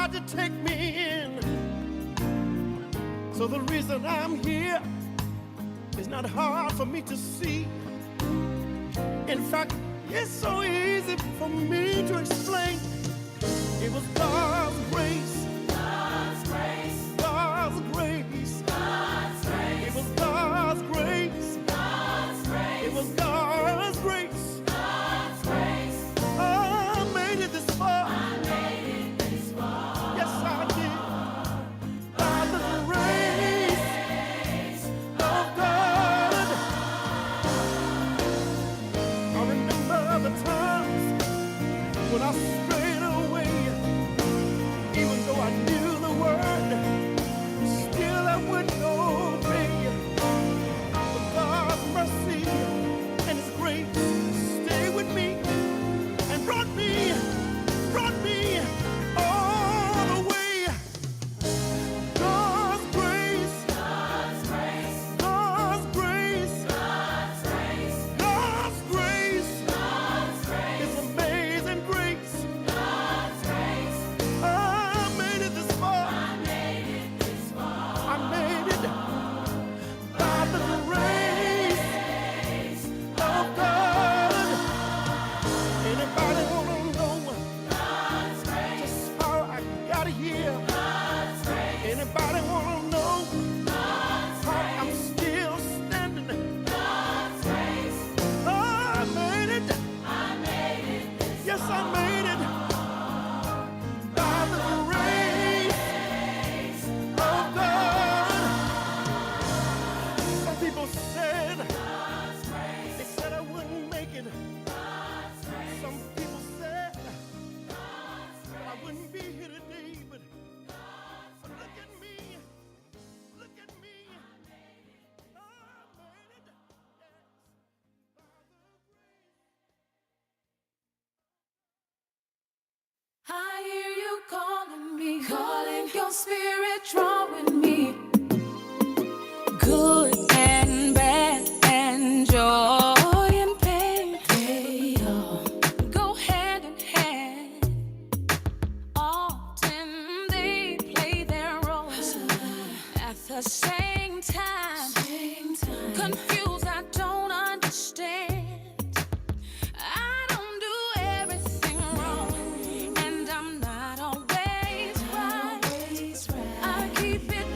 tried to take me in. So the reason I'm here is not hard for me to see. In fact, it's so easy for me to explain. It was God's grace. God's grace. God's grace. God's grace. It was God's grace. God's grace. It was God's grace. God's grace. I made it this far. I made it this far. Yes, I did. By the grace of God. I remember the times when I strayed away. Even though I knew the word, still I wouldn't obey. But God's mercy and His grace stayed with me and brought me all the way. God's grace, God's grace, God's grace, God's grace, God's grace, God's grace, His amazing grace. God's grace. I made it this far. I made it this far. I made it by the grace of God. Anybody wanna know God's grace? Just how I got here. God's grace. Anybody wanna know God's how grace? I'm still standing. God's grace. I made it. I made it this yes, far. I made it by the grace of God. Some people said they said I wouldn't make it. Some people said that I wouldn't be here today, but look at me, look at me. I made it. I hear you calling me, calling your spirit drawing me. Good and bad and joy and pain, they all go hand in hand. Often they play their roles at the same time. Confused, I don't understand. I don't do everything wrong, and I'm not always right. I keep it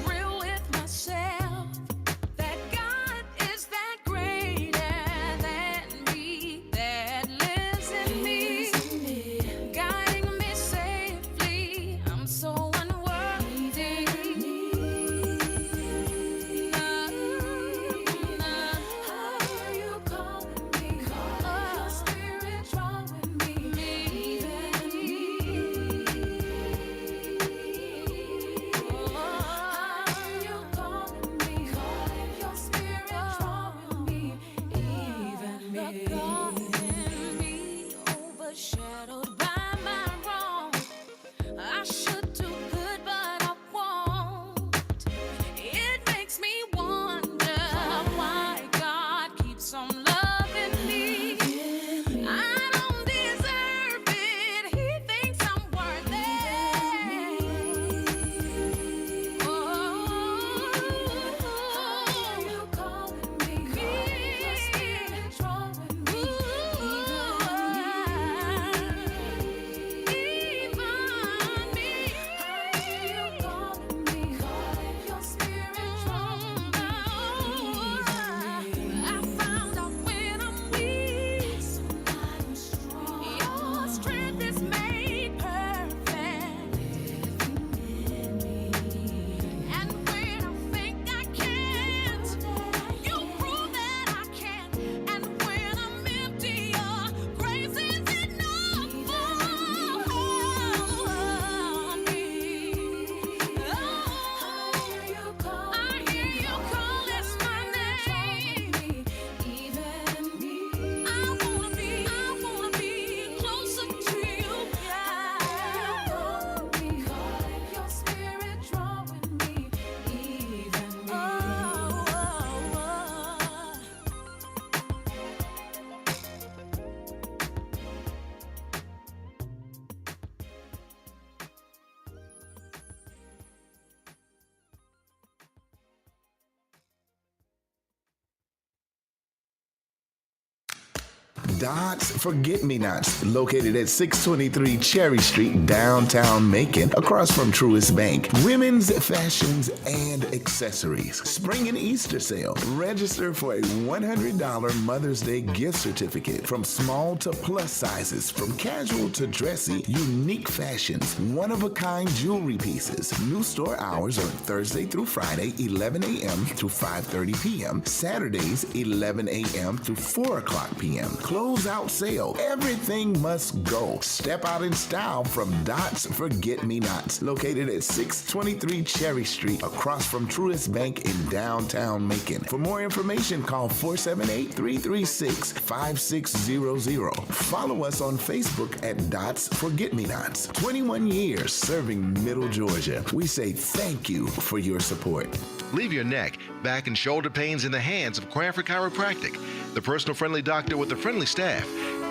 Dots Forget-Me-Nots, located at 623 Cherry Street, downtown Macon, across from Truist Bank. Women's fashions and accessories. Spring and Easter sale. Register for a $100 Mother's Day gift certificate. From small to plus sizes, from casual to dressy, unique fashions, one-of-a-kind jewelry pieces. New store hours are Thursday through Friday, 11 a.m. through 5:30 p.m. Saturdays, 11 a.m. through 4 o'clock p.m. Closeout sale. Everything must go. Step out in style from Dots Forget-Me-Nots, located at 623 Cherry Street, across from Truist Bank in downtown Macon. For more information, call 478-336-5600. Follow us on Facebook at Dots Forget-Me-Nots. 21 years serving Middle Georgia. We say thank you for your support. Leave your neck, back, and shoulder pains in the hands of Cranford Chiropractic, the personal friendly doctor with a friendly staff.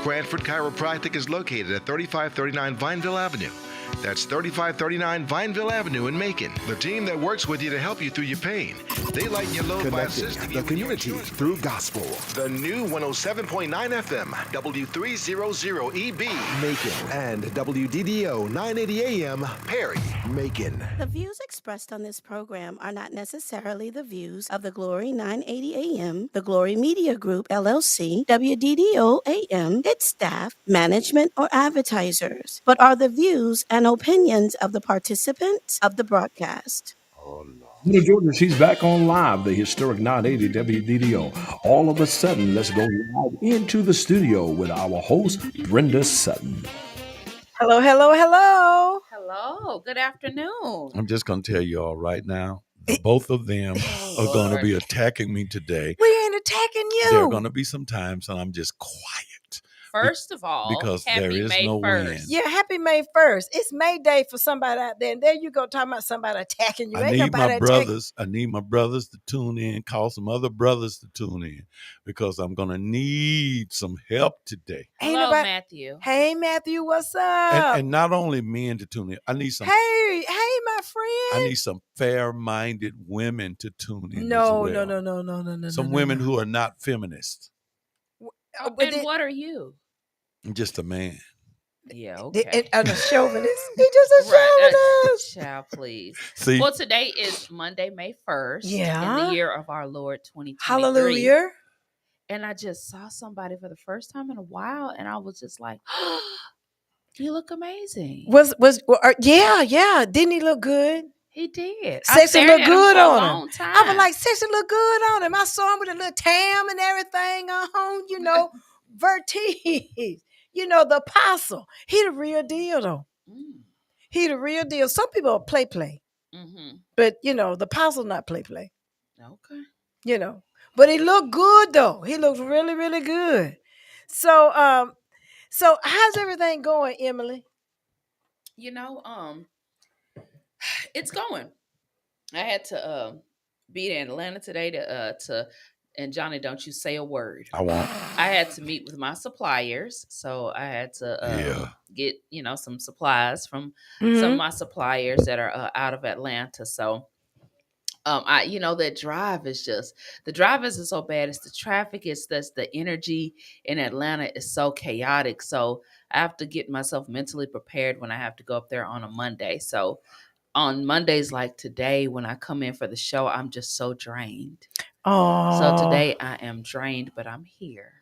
Cranford Chiropractic is located at 3539 Vineville Avenue. That's 3539 Vineville Avenue in Macon. The team that works with you to help you through your pain. They lighten your load by Connecting assisting the you with your community insurance. through gospel. The new 107.9 FM, W300EB, Macon, and WDDO 980 AM, Perry. Macon. The views expressed on this program are not necessarily the views of the Glory 980 AM, the Glory Media Group, LLC, WDDO AM, its staff, management, or advertisers, but are the views and opinions of the participants of the broadcast. Little Georgia, she's back on live, the historic 980 WDDO. All of a sudden, let's go live into the studio with our host, Brenda Sutton. Hello, hello, hello. Hello, good afternoon. I'm just going to tell you all right now, both of them are going to be attacking me today. We ain't attacking you. There are going to be some times and I'm just quiet. First of all, because happy there is May no 1st. wind. Yeah, happy May 1st. It's May Day for somebody out there. And there you go talking about somebody attacking you. I need my brothers. I need my brothers to tune in, call some other brothers to tune in because I'm going to need some help today. Hello, Matthew. Hey, Matthew, what's up? And not only men to tune in. I need some. Hey, my friend. I need some fair-minded women to tune in. No. Some women who are not feminists. And what are you? I'm just a man. Yeah, okay. And a chauvinist. He's just a chauvinist. Child, please. See? Well, today is Monday, May 1st. Yeah. In the year of our Lord 2023. Hallelujah. And I just saw somebody for the first time in a while, and I was just like, you look amazing. Yeah. Didn't he look good? He did. Sexy look good on him. Time. I was like, sexy look good on him. I saw him with a little tam and everything on, Vertiz. The apostle. He the real deal, though. He the real deal. Some people are play. Mm-hmm. But, the apostle not play. Okay. But he looked good, though. He looks really, really good. So how's everything going, Emily? It's going. I had to be in Atlanta today to and Johnny, don't you say a word. I won't. I had to meet with my suppliers, so I had to get some supplies from some of my suppliers that are out of Atlanta. So that drive isn't so bad. It's the traffic. It's the energy in Atlanta is so chaotic. So I have to get myself mentally prepared when I have to go up there on a Monday. So on Mondays like today, when I come in for the show, I'm just so drained. Oh, so today I am drained, but I'm here.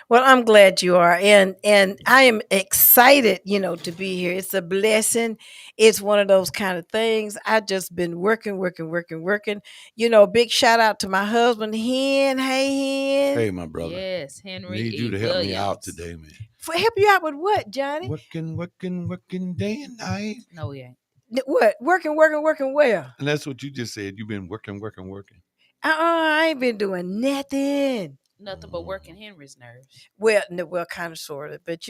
Well, I'm glad you are. And I am excited, to be here. It's a blessing. It's one of those kind of things. I just been working. Big shout out to my husband, Hen. Hey, Hen. Hey, my brother. Yes, Henry. I need you to help me out today, man. Help you out with what, Johnny? Working day and night. No, we ain't. What? Working where? And that's what you just said. You've been working. I ain't been doing nothing. Nothing but working Henry's nerves. Well, kind of, sort of. But,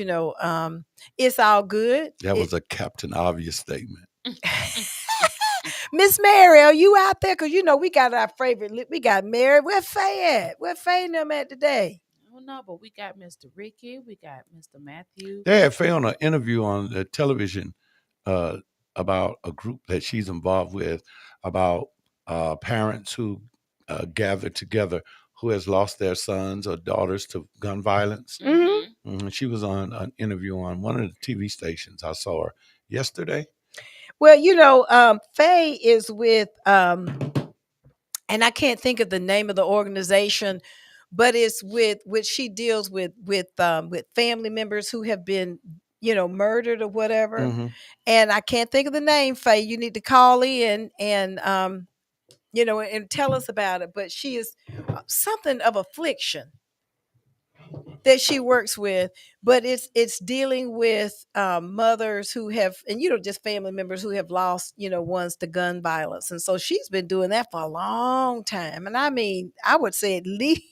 it's all good. That was a Captain Obvious statement. Miss Mary, are you out there? Because, we got our favorite. We got Mary. Where Faye at? Where Faye and them at today? I don't know, but we got Mr. Ricky. We got Mr. Matthew. They had Faye on an interview on the television about a group that she's involved with, about parents who gather together who has lost their sons or daughters to gun violence. Mm-hmm. She was on an interview on one of the TV stations. I saw her yesterday. Well, Faye is with and I can't think of the name of the organization, but it's with which she deals with family members who have been, murdered or whatever. Mm-hmm. And I can't think of the name. Faye, you need to call in and and tell us about it. But she is something of affliction that she works with, but it's dealing with mothers who have, and just family members who have lost ones to gun violence. And so she's been doing that for a long time, and I mean, I would say at least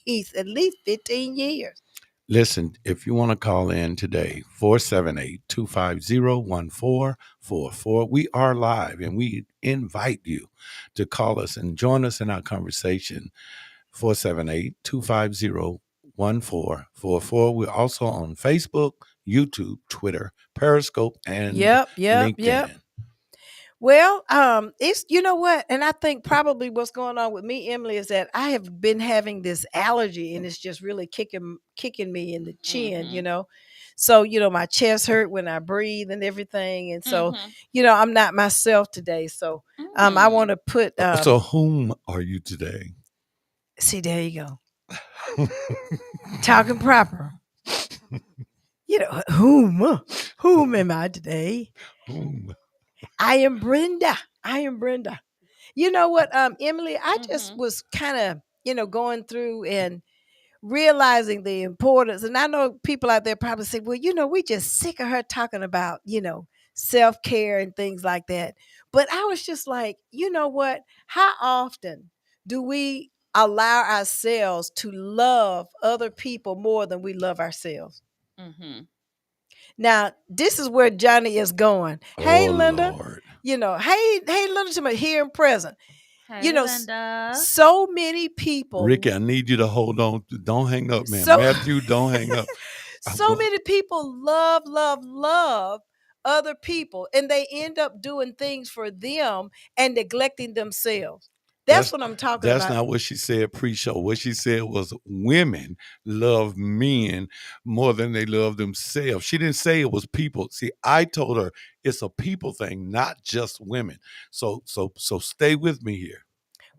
15 years. Listen, if you want to call in today, 478-250-1444. We are live, and we invite you to call us and join us in our conversation. 478-250-1444. We're also on Facebook, YouTube, Twitter, Periscope, and LinkedIn. Well, it's, what, and I think probably what's going on with me, Emily, is that I have been having this allergy, and it's just really kicking me in the chin, So, my chest hurt when I breathe and everything. And so, I'm not myself today. So, I want to put. So whom are you today? See, there you go. Talking proper. Whom am I today? Whom? I am Brenda. You know what, Emily, I just was kind of, going through and realizing the importance. And I know people out there probably say, well, we just sick of her talking about, self-care and things like that. But I was just like, you know what? How often do we allow ourselves to love other people more than we love ourselves? Mm-hmm. Now, this is where Johnny is going. Hey, Linda. Lord. Hey, Linda, to me here and present. Hey, Linda. So many people. Ricky, I need you to hold on. Don't hang up, man. Matthew, don't hang up. So many people love other people, and they end up doing things for them and neglecting themselves. That's what I'm talking about. That's not what she said pre-show. What she said was women love men more than they love themselves. She didn't say it was people. See, I told her it's a people thing, not just women. So stay with me here.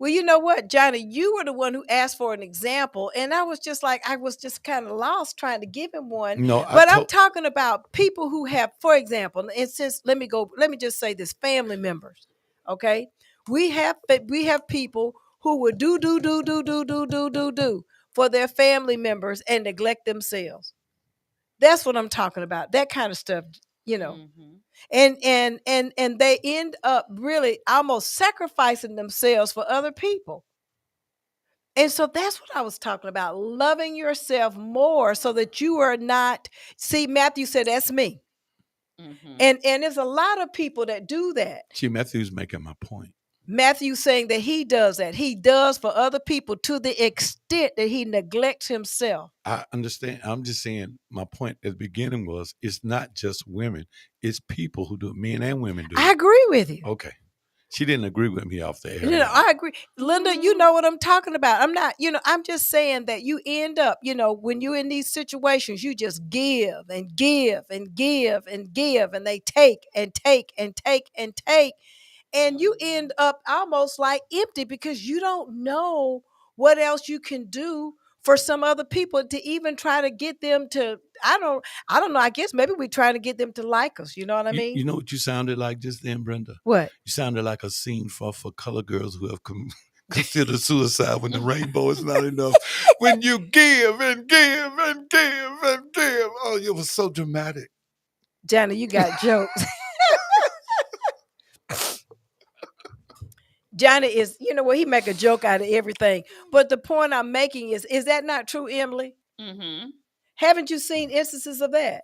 Well, you know what, Johnny, you were the one who asked for an example, and I was just kind of lost trying to give him one. No, but I'm talking about people who have, for example, and since let me just say this, family members. Okay. We have people who would do for their family members and neglect themselves. That's what I'm talking about. That kind of stuff, Mm-hmm. And they end up really almost sacrificing themselves for other people. And so that's what I was talking about, loving yourself more so that you are not, see, Matthew said, that's me. Mm-hmm. And there's a lot of people that do that. See, Matthew's making my point. Matthew's saying that he does that. He does for other people to the extent that he neglects himself. I understand. I'm just saying my point at the beginning was it's not just women. It's people who do it. Men and women do it. I agree with you. Okay. She didn't agree with me off the air. I agree. Linda, you know what I'm talking about. I'm not, I'm just saying that you end up, when you're in these situations, you just give and give and give and give, and they take and take and take and take. And you end up almost like empty because you don't know what else you can do for some other people to even try to get them to, I don't know. I guess maybe we're trying to get them to like us. You know what I mean? You know what you sounded like just then, Brenda? What? You sounded like a scene for color girls who have considered suicide when the rainbow is not enough. When you give and give and give and give. Oh, it was so dramatic. Johnny, you got jokes. Johnny is, he make a joke out of everything. But the point I'm making is that not true, Emily? Mm-hmm. Haven't you seen instances of that?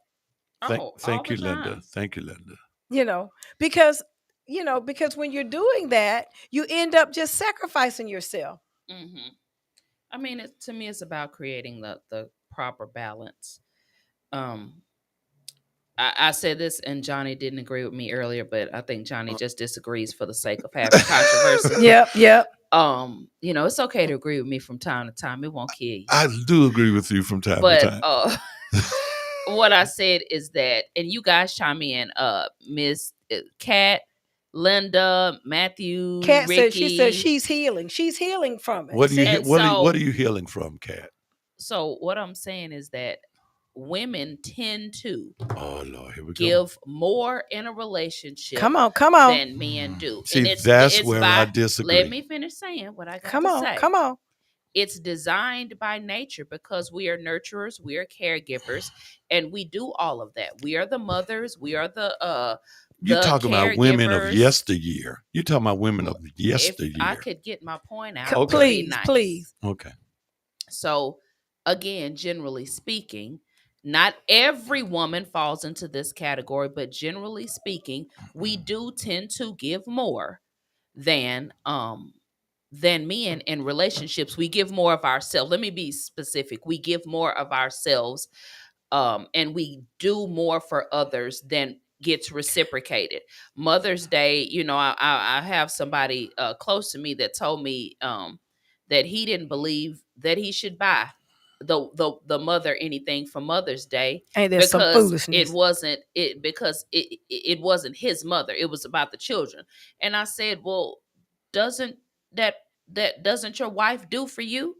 Thank you, Linda. Thank you, Linda. Because when you're doing that, you end up just sacrificing yourself. Mm-hmm. I mean, to me, it's about creating the proper balance. I said this, and Johnny didn't agree with me earlier, but I think Johnny just disagrees for the sake of having controversy. Yep. It's okay to agree with me from time to time. It won't kill you. I do agree with you from time to time. what I said is that, and you guys chime in, Miss Cat, Linda, Matthew, Kat said, she said Ricky. she's healing. She's healing from it. What do you And what are so- what are you healing from, Kat? So what I'm saying is that women tend to Oh Lord, here we go. give more in a relationship Come on. than men do. See, and that's where I disagree. Let me finish saying what I got Come to on. say. Come on. It's designed by nature because we are nurturers, we are caregivers, and we do all of that. We are the mothers, we are the You're talking about women of caregivers. yesteryear. You're talking about women of yesteryear. If I could get my point out, Okay. it would be Please, nice. please. Okay. So, again, generally speaking, not every woman falls into this category, but generally speaking, we do tend to give more than men in relationships. We give more of ourselves. Let me be specific. We give more of ourselves, and we do more for others than gets reciprocated. Mother's Day, I have somebody close to me that told me that he didn't believe that he should buy the mother anything for Mother's Day, Ain't there some because foolishness? it wasn't his mother. It was about the children. And I said, well, doesn't doesn't your wife do for you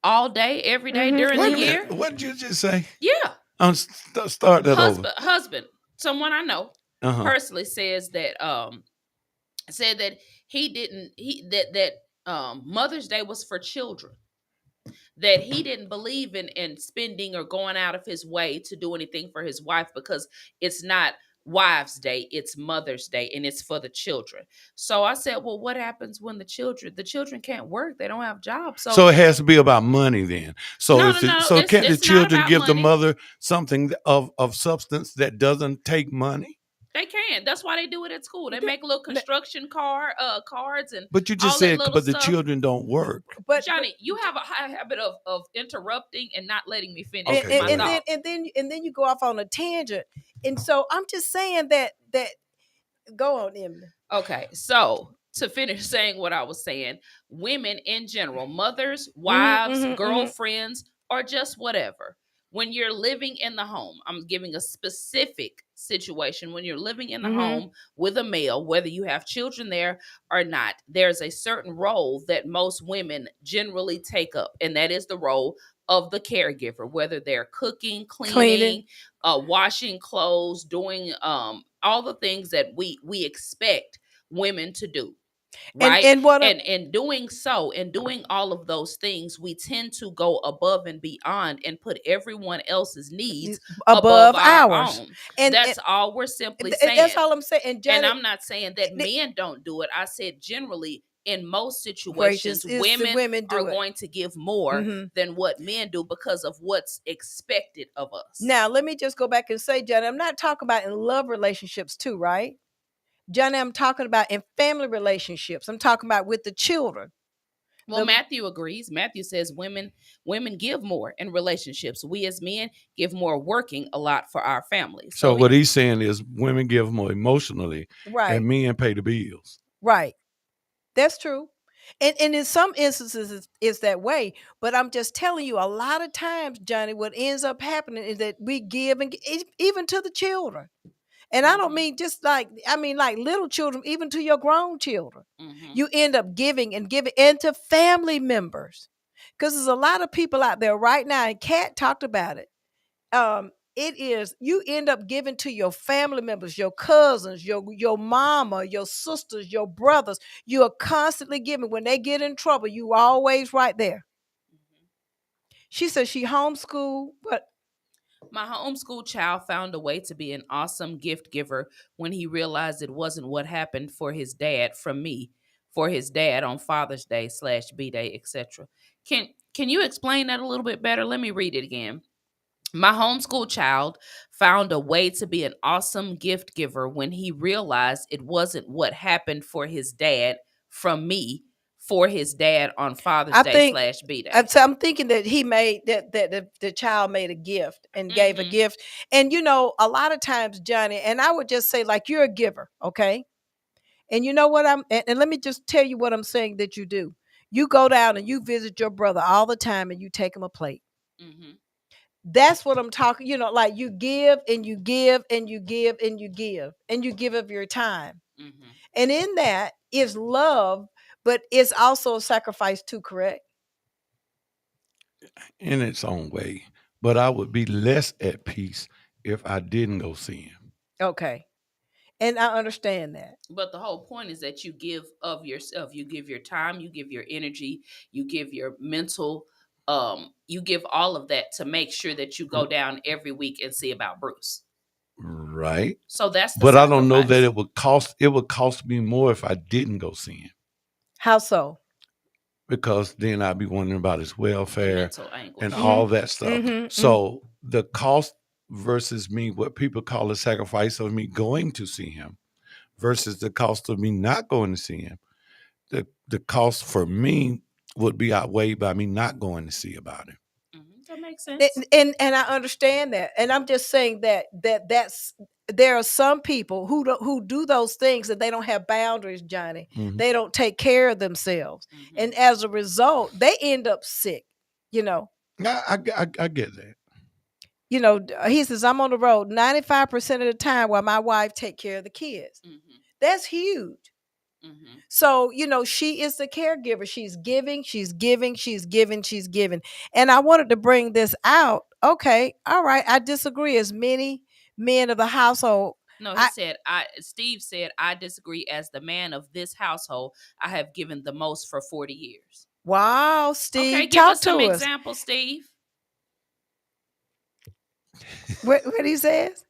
all day, every day during Wait the a year? minute. What did you just say? Yeah. Start that over. Husband, someone I know Uh-huh. personally says that said that Mother's Day was for children. That he didn't believe in spending or going out of his way to do anything for his wife because it's not Wives' Day, it's Mother's Day, and it's for the children. So I said, well, what happens when the children can't work? They don't have jobs. So it has to be about money then. So No, if no, no, so it's can't the not children about give the money. mother something of substance that doesn't take money? They can. That's why they do it at school. They make little construction cards and. But you just all that said, little but the stuff. children don't work. But Johnny, you have a high habit of interrupting and not letting me finish Okay, my thought. and then you go off on a tangent. And so I'm just saying that go on, Emily. Okay, so to finish saying what I was saying, women in general, mothers, wives, girlfriends, or just whatever, when you're living in the home, I'm giving a specific situation. When you're living in the home with a male, whether you have children there or not, there's a certain role that most women generally take up, and that is the role of the caregiver, whether they're cooking, cleaning. Washing clothes, doing all the things that we expect women to do, right? And doing all of those things, we tend to go above and beyond and put everyone else's needs above our ours. own. And that's all we're simply saying. That's all I'm saying. And, and I'm not saying that men don't do it. I said generally, in most situations, women are going to give more than what men do because of what's expected of us. Now, let me just go back and say, Johnny, I'm not talking about in love relationships too, right? Johnny, I'm talking about in family relationships. I'm talking about with the children. Well, Matthew agrees. Matthew says women give more in relationships. We as men give more working a lot for our families. So what he's saying is women give more emotionally, right, and men pay the bills. Right. That's true. And in some instances it's that way. But I'm just telling you, a lot of times, Johnny, what ends up happening is that we give, and even to the children. And I don't mean just like little children, even to your grown children. You end up giving and to family members. Because there's a lot of people out there right now, and Kat talked about it. It is, you end up giving to your family members, your cousins, your mama, your sisters, your brothers. You are constantly giving. When they get in trouble, you always right there. She says she homeschooled, but my homeschool child found a way to be an awesome gift giver when he realized it wasn't what happened for his dad from me, for his dad on Father's Day /B-Day, etc. Can you explain that a little bit better? Let me read it again. My homeschool child found a way to be an awesome gift giver when he realized it wasn't what happened for his dad from me, for his dad on Father's Day /B-Day. I'm thinking that he made that the child made a gift and gave a gift. And a lot of times, Johnny, and I would just say, like, you're a giver, okay? And you know what and let me just tell you what I'm saying that you do. You go down and you visit your brother all the time and you take him a plate. That's what I'm talking, like you give and you give and you give and you give and you give of your time. Mm-hmm. And in that is love, but it's also a sacrifice too, correct? In its own way. But I would be less at peace if I didn't go see him. Okay. And I understand that. But the whole point is that you give of yourself. You give your time, you give your energy, you give your mental, you give all of that to make sure that you go down every week and see about Bruce. Right. So that's the But sacrifice. I don't know that it would cost me more if I didn't go see him. How so? Because then I'd be wondering about his welfare and Mm-hmm. all that stuff. Mm-hmm. So the cost versus me, what people call a sacrifice of me going to see him versus the cost of me not going to see him. The cost for me would be outweighed by me not going to see about him. Mm-hmm. That makes sense. And I understand that. And I'm just saying that's there are some people who do those things and they don't have boundaries, Johnny. Mhm. They don't take care of themselves. Mm-hmm. And as a result, they end up sick, I get that. He says, I'm on the road 95% of the time while my wife take care of the kids. Mm-hmm. That's huge. Mm-hmm. So, she is the caregiver. She's giving, she's giving, she's giving, she's giving. And I wanted to bring this out. Okay, all right. I disagree. As many men of the household. No, Steve said, I disagree. As the man of this household, I have given the most for 40 years. Wow, Steve. Okay, give talk us some to us. examples, Steve. What he says?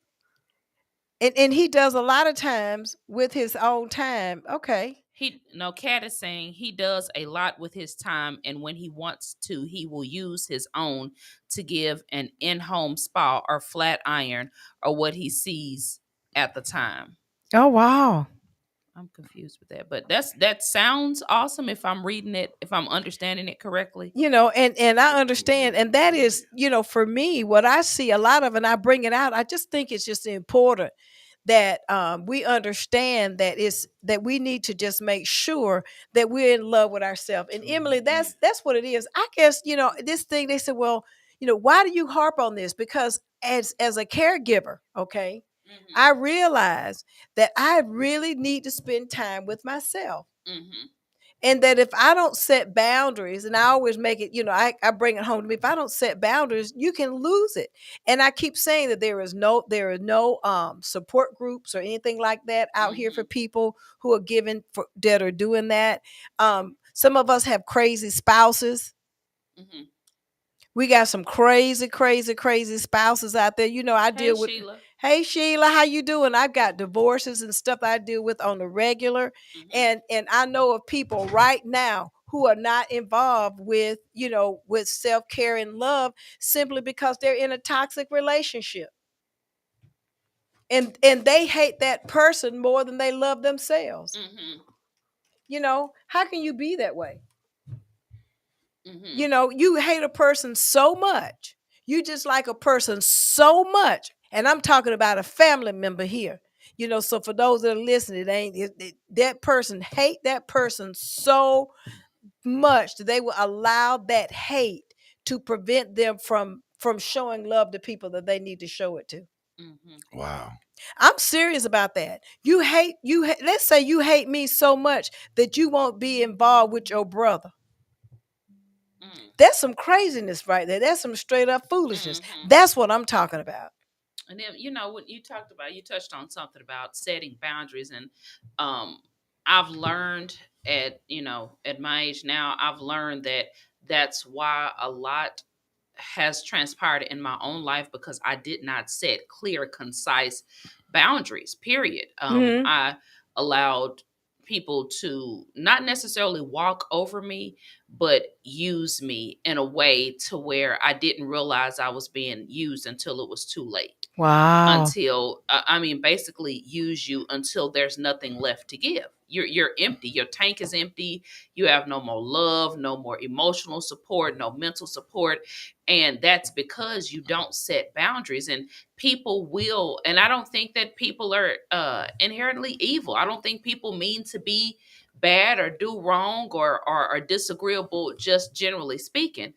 And he does a lot of times with his own time. Okay. Kat is saying he does a lot with his time, and when he wants to, he will use his own to give an in-home spa or flat iron or what he sees at the time. Oh, wow. I'm confused with that, but that sounds awesome if I'm reading it, if I'm understanding it correctly. And I understand. And that is, for me, what I see a lot of, and I bring it out, I just think it's just important that we understand that we need to just make sure that we're in love with ourselves. And Emily, that's what it is. I guess, this thing, they said, well, why do you harp on this? Because as a caregiver, okay, Mm-hmm. I realize that I really need to spend time with myself. Mm-hmm. And that if I don't set boundaries, and I always make it, I bring it home to me. If I don't set boundaries, you can lose it. And I keep saying that there are no support groups or anything like that out here for people who are that are doing that. Some of us have crazy spouses. Mm-hmm. We got some crazy, crazy, crazy spouses out there. I deal with. Sheila. Hey Sheila, how you doing? I've got divorces and stuff I deal with on the regular. Mm-hmm. And I know of people right now who are not involved with, with self-care and love simply because they're in a toxic relationship. And they hate that person more than they love themselves. Mm-hmm. How can you be that way? Mm-hmm. You hate a person so much. You just like a person so much. And I'm talking about a family member here. So for those that are listening, that person hate that person so much that they will allow that hate to prevent them from showing love to people that they need to show it to. Mm-hmm. Wow. I'm serious about that. Let's say you hate me so much that you won't be involved with your brother. That's some craziness right there. That's some straight up foolishness. Mm-hmm. That's what I'm talking about. And then, when you touched on something about setting boundaries. And I've learned at my age now, I've learned that that's why a lot has transpired in my own life, because I did not set clear, concise boundaries, period. Mm-hmm. I allowed people to not necessarily walk over me, but use me in a way to where I didn't realize I was being used until it was too late. Wow. Until basically use you until there's nothing left to give. You're empty. Your tank is empty. You have no more love, no more emotional support, no mental support. And that's because you don't set boundaries. And people will, and I don't think that people are inherently evil. I don't think people mean to be bad or do wrong or are disagreeable, just generally speaking.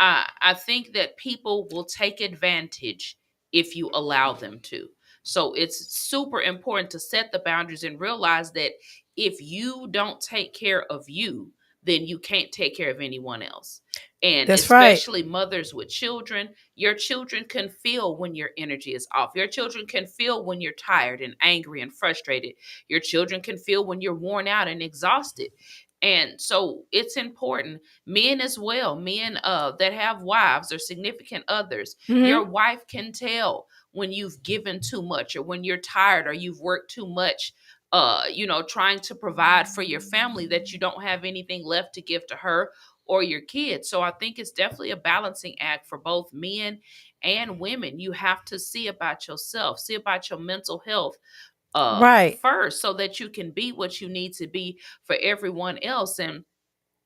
I think that people will take advantage if you allow them to. So it's super important to set the boundaries and realize that if you don't take care of you, then you can't take care of anyone else. And That's right. especially mothers with children, your children can feel when your energy is off. Your children can feel when you're tired and angry and frustrated. Your children can feel when you're worn out and exhausted. And so it's important, men as well, men that have wives or significant others, your wife can tell when you've given too much or when you're tired or you've worked too much, trying to provide for your family, that you don't have anything left to give to her or your kids. So I think it's definitely a balancing act for both men and women. You have to see about yourself, see about your mental health Right. first, so that you can be what you need to be for everyone else. And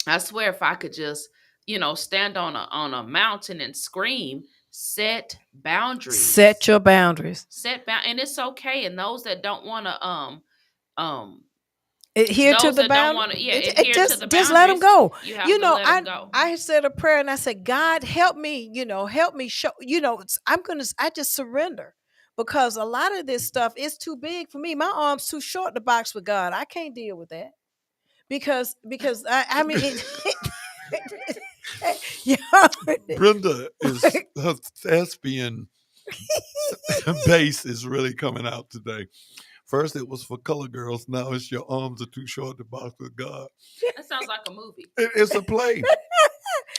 I swear, if I could just, stand on a mountain and scream, set boundaries. Set your boundaries. And it's okay. And those that don't want to Adhere to those the that don't boundaries. want to adhere to the Just let them go. you have to let them go. I said a prayer and I said, God, help me. Help me show. I just surrender, because a lot of this stuff is too big for me. My arm's too short to box with God. I can't deal with that because I mean. Brenda is her thespian base is really coming out today. First it was for color girls. Now it's your arms are too short to box with God. That sounds like a movie. It's a play.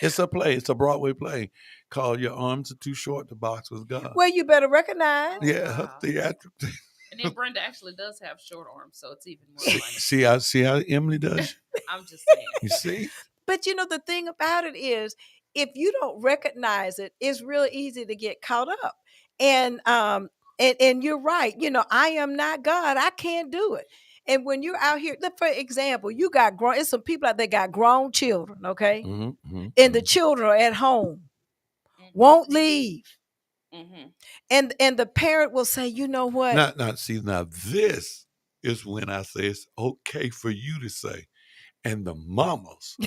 It's a play. It's a Broadway play called Your Arms Are Too Short to Box with God. Well, you better recognize. Yeah, Wow. theatrical. And then Brenda actually does have short arms, so it's even more funny. See how Emily does? I'm just saying. You see? But the thing about it is, if you don't recognize it, it's really easy to get caught up. And you're right. I am not God. I can't do it. And when you're out here, for example, you got it's some people out there got grown children, okay? And the children are at home, won't leave. And the parent will say, you know what? Now this is when I say it's okay for you to say, and the mamas,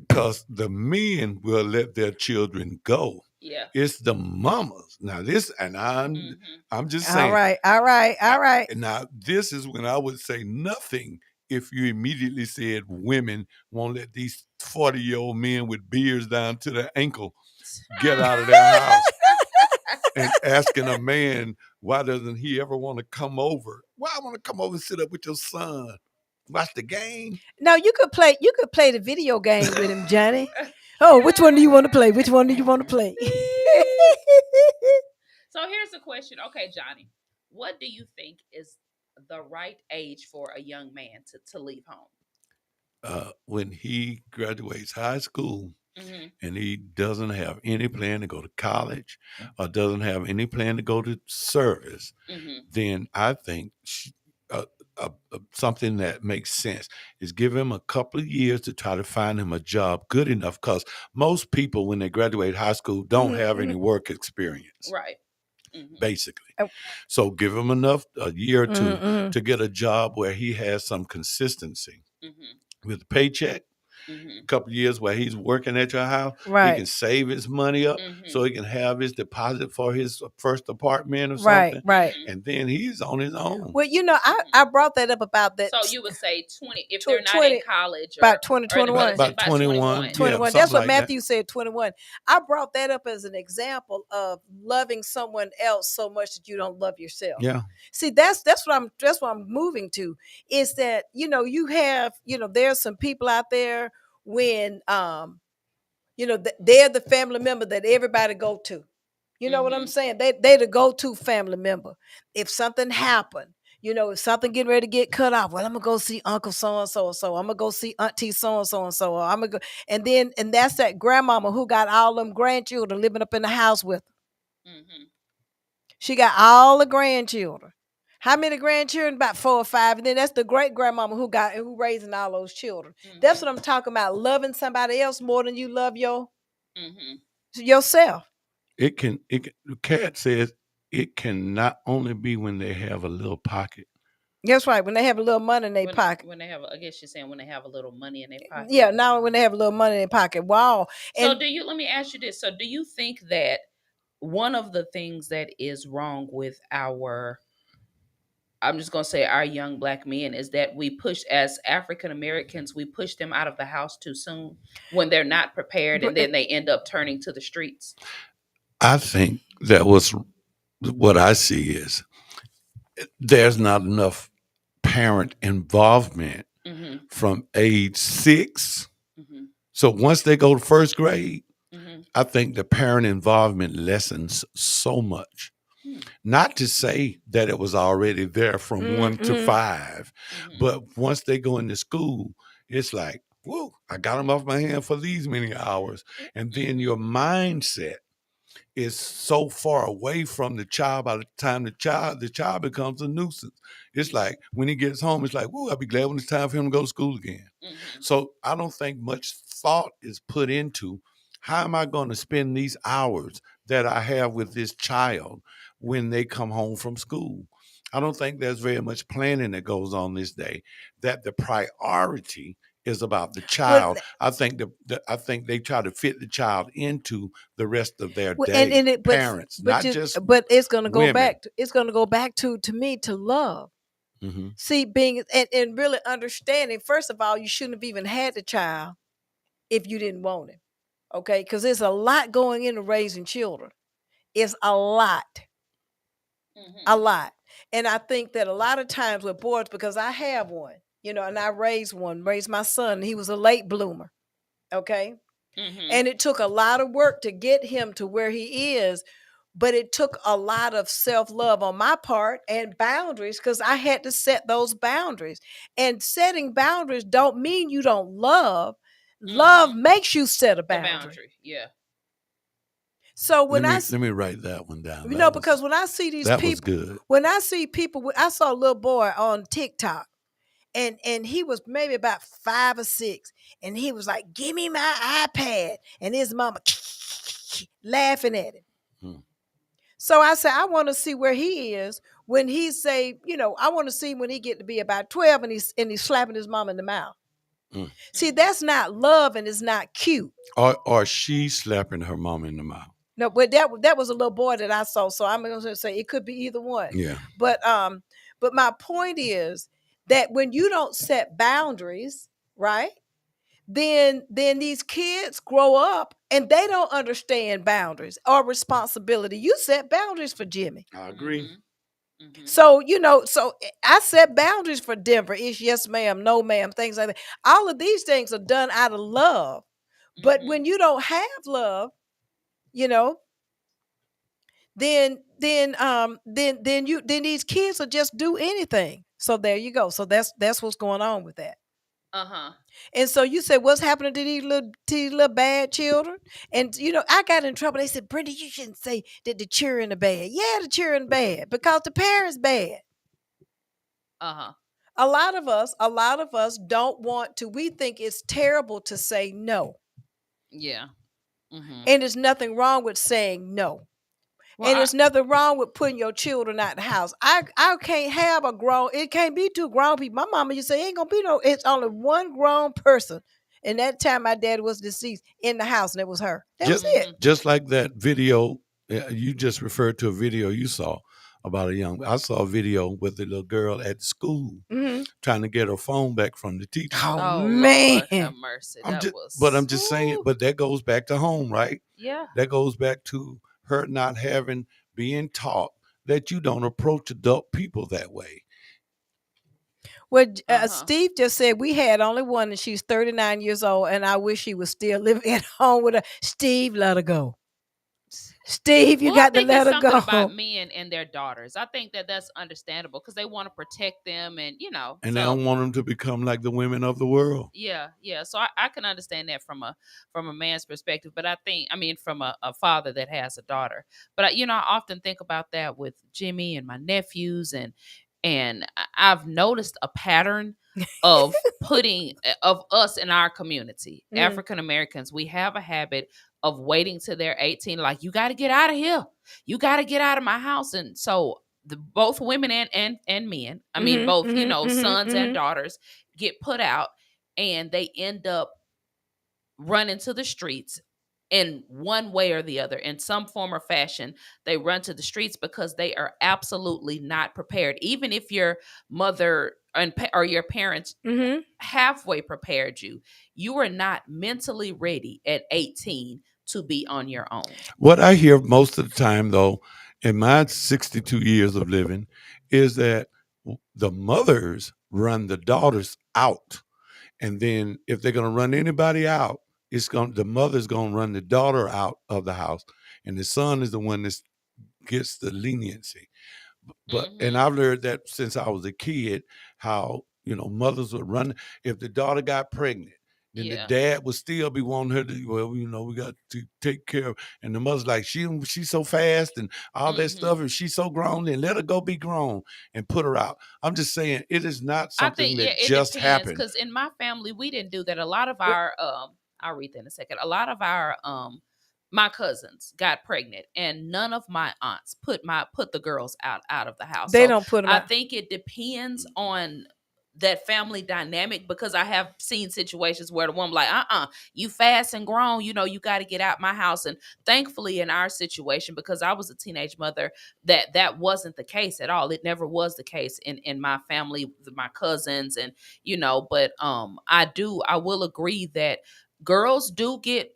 because the men will let their children go. Yeah. It's the mamas. Now this, and I'm just saying. All right. Now this is when I would say nothing if you immediately said women won't let these 40-year-old men with beards down to their ankle get out of their house. And asking a man, why doesn't he ever want to come over? Why I want to come over and sit up with your son, watch the game? No, you could play the video game with him, Johnny. Oh, which one do you want to play? Which one do you want to play? So here's the question. Okay, Johnny, what do you think is the right age for a young man to leave home? When he graduates high school, and he doesn't have any plan to go to college or doesn't have any plan to go to service, then I think something that makes sense is give him a couple of years to try to find him a job good enough, because most people, when they graduate high school, don't have any work experience. Right. Basically. So give him a year or two to get a job where he has some consistency with a paycheck. A couple of years where he's working at your house, right. He can save his money up so he can have his deposit for his first apartment or something. Right. And then he's on his own. Well, I brought that up about that. So you would say 20 if they're not in college, about 21. About 21. 21. Yeah, that's what like Matthew said, 21. I brought that up as an example of loving someone else so much that you don't love yourself. Yeah. See, that's what I'm moving to, is that, you have, there's some people out there when they're the family member that everybody go to. You know what I'm saying? They the go-to family member. If something happened, if something getting ready to get cut off, well, I'm gonna go see Uncle so and so. I'm gonna go see Auntie so and so. I'm gonna go, and that's that grandmama who got all them grandchildren living up in the house with her. She got all the grandchildren. How many grandchildren? About 4 or 5. And then that's the great grandmama who raising all those children. That's what I'm talking about. Loving somebody else more than you love yourself. Cat says it can not only be when they have a little pocket, That's right. When they have a little money in their pocket. When they have, I guess you're saying when they have a little money in their pocket. Yeah, now when they have a little money in their pocket. Wow. So let me ask you this. So do you think that one of the things that is wrong with I'm just going to say our young Black men is that we push, as African Americans, we push them out of the house too soon when they're not prepared, and then they end up turning to the streets? I think that was what I see is there's not enough parent involvement from age 6. So once they go to first grade, I think the parent involvement lessens so much. Not to say that it was already there from 1 to 5, but once they go into school, it's like, whoa, I got them off my hand for these many hours. And then your mindset is so far away from the child by the time the child becomes a nuisance. It's like when he gets home, it's like, whoa, I'll be glad when it's time for him to go to school again. So I don't think much thought is put into how am I going to spend these hours that I have with this child when they come home from school. I don't think there's very much planning that goes on this day, that the priority is about the child. I think I think they try to fit the child into the rest of their day. Parents, not just but it's going to go women. back. It's going to go back to me to love. See, being and really understanding. First of all, you shouldn't have even had the child if you didn't want him. Okay, because there's a lot going into raising children. It's a lot. A lot. And I think that a lot of times with boys, because I have one, and I raised my son. He was a late bloomer. Okay. And it took a lot of work to get him to where he is, but it took a lot of self-love on my part and boundaries, because I had to set those boundaries. And setting boundaries don't mean you don't love. Love makes you set a boundary. Yeah. So when let me write that one down. Because when I see these people, was good. When I see people, I saw a little boy on TikTok, and he was maybe about 5 or 6, and he was like, "Give me my iPad," and his mama laughing at him. So I said, I want to see where he is when he say, I want to see when he get to be about 12 and he's slapping his mom in the mouth. See, that's not love, and it's not cute. Or she slapping her mom in the mouth. No, but that was a little boy that I saw. So I'm going to say it could be either one. Yeah. But my point is that when you don't set boundaries, right? Then these kids grow up and they don't understand boundaries or responsibility. You set boundaries for Jimmy. I agree. So, so I set boundaries for Denver. It's yes, ma'am, no, ma'am, things like that. All of these things are done out of love. But when you don't have love, then these kids will just do anything. So there you go. So that's what's going on with that. And so you said, what's happening to these little bad children? And I got in trouble. They said, Brenda, you shouldn't say that the children are bad. Yeah, the children bad because the parents bad. A lot of us don't want to. We think it's terrible to say no. Yeah. And there's nothing wrong with saying no. Well, and there's nothing wrong with putting your children out the house. I can't have it can't be 2 grown people. My mama used to say, ain't gonna be it's only 1 grown person. And that time my dad was deceased in the house, and it was her. That was it. Just like that video, you just referred to a video you saw about I saw a video with the little girl at school trying to get her phone back from the teacher. Oh man. Lord have mercy. I'm just saying, but that goes back to home, right? Yeah. That goes back to her not being taught that you don't approach adult people that way. Well, Steve just said we had only one, and she's 39 years old, and I wish she was still living at home with her. Steve, let her go. Steve, you got to let her go. About men and their daughters. I think that's understandable because they want to protect them, and and they don't want them to become like the women of the world. Yeah. So I can understand that from a man's perspective, but from a father that has a daughter. But I often think about that with Jimmy and my nephews, and I've noticed a pattern of of us in our community, African Americans. We have a habit of waiting till they're 18. Like, you got to get out of here. You got to get out of my house. And so both women and men. I mean, both, sons and daughters get put out, and they end up running to the streets in one way or the other, in some form or fashion. They run to the streets because they are absolutely not prepared. Even if your mother or your parents halfway prepared you, you are not mentally ready at 18 to be on your own. What I hear most of the time, though, in my 62 years of living, is that the mothers run the daughters out. And then if they're going to run anybody out, the mother's going to run the daughter out of the house. And the son is the one that gets the leniency. But and I've learned that since I was a kid, how mothers would run. If the daughter got pregnant, then the dad would still be wanting her to. Well, we got to take care of. And the mother's like, she's so fast and all that stuff. And she's so grown, then let her go be grown and put her out. I'm just saying, it is not something that just happened. Because in my family, we didn't do that. A lot of our, I'll read that in a second. A lot of our my cousins got pregnant, and none of my aunts put the girls out of the house. They don't put them out. I think it depends on that family dynamic, because I have seen situations where the woman like, you fast and grown, you got to get out my house. And thankfully in our situation, because I was a teenage mother, that wasn't the case at all. It never was the case in my family, my cousins, and but I will agree that girls do get,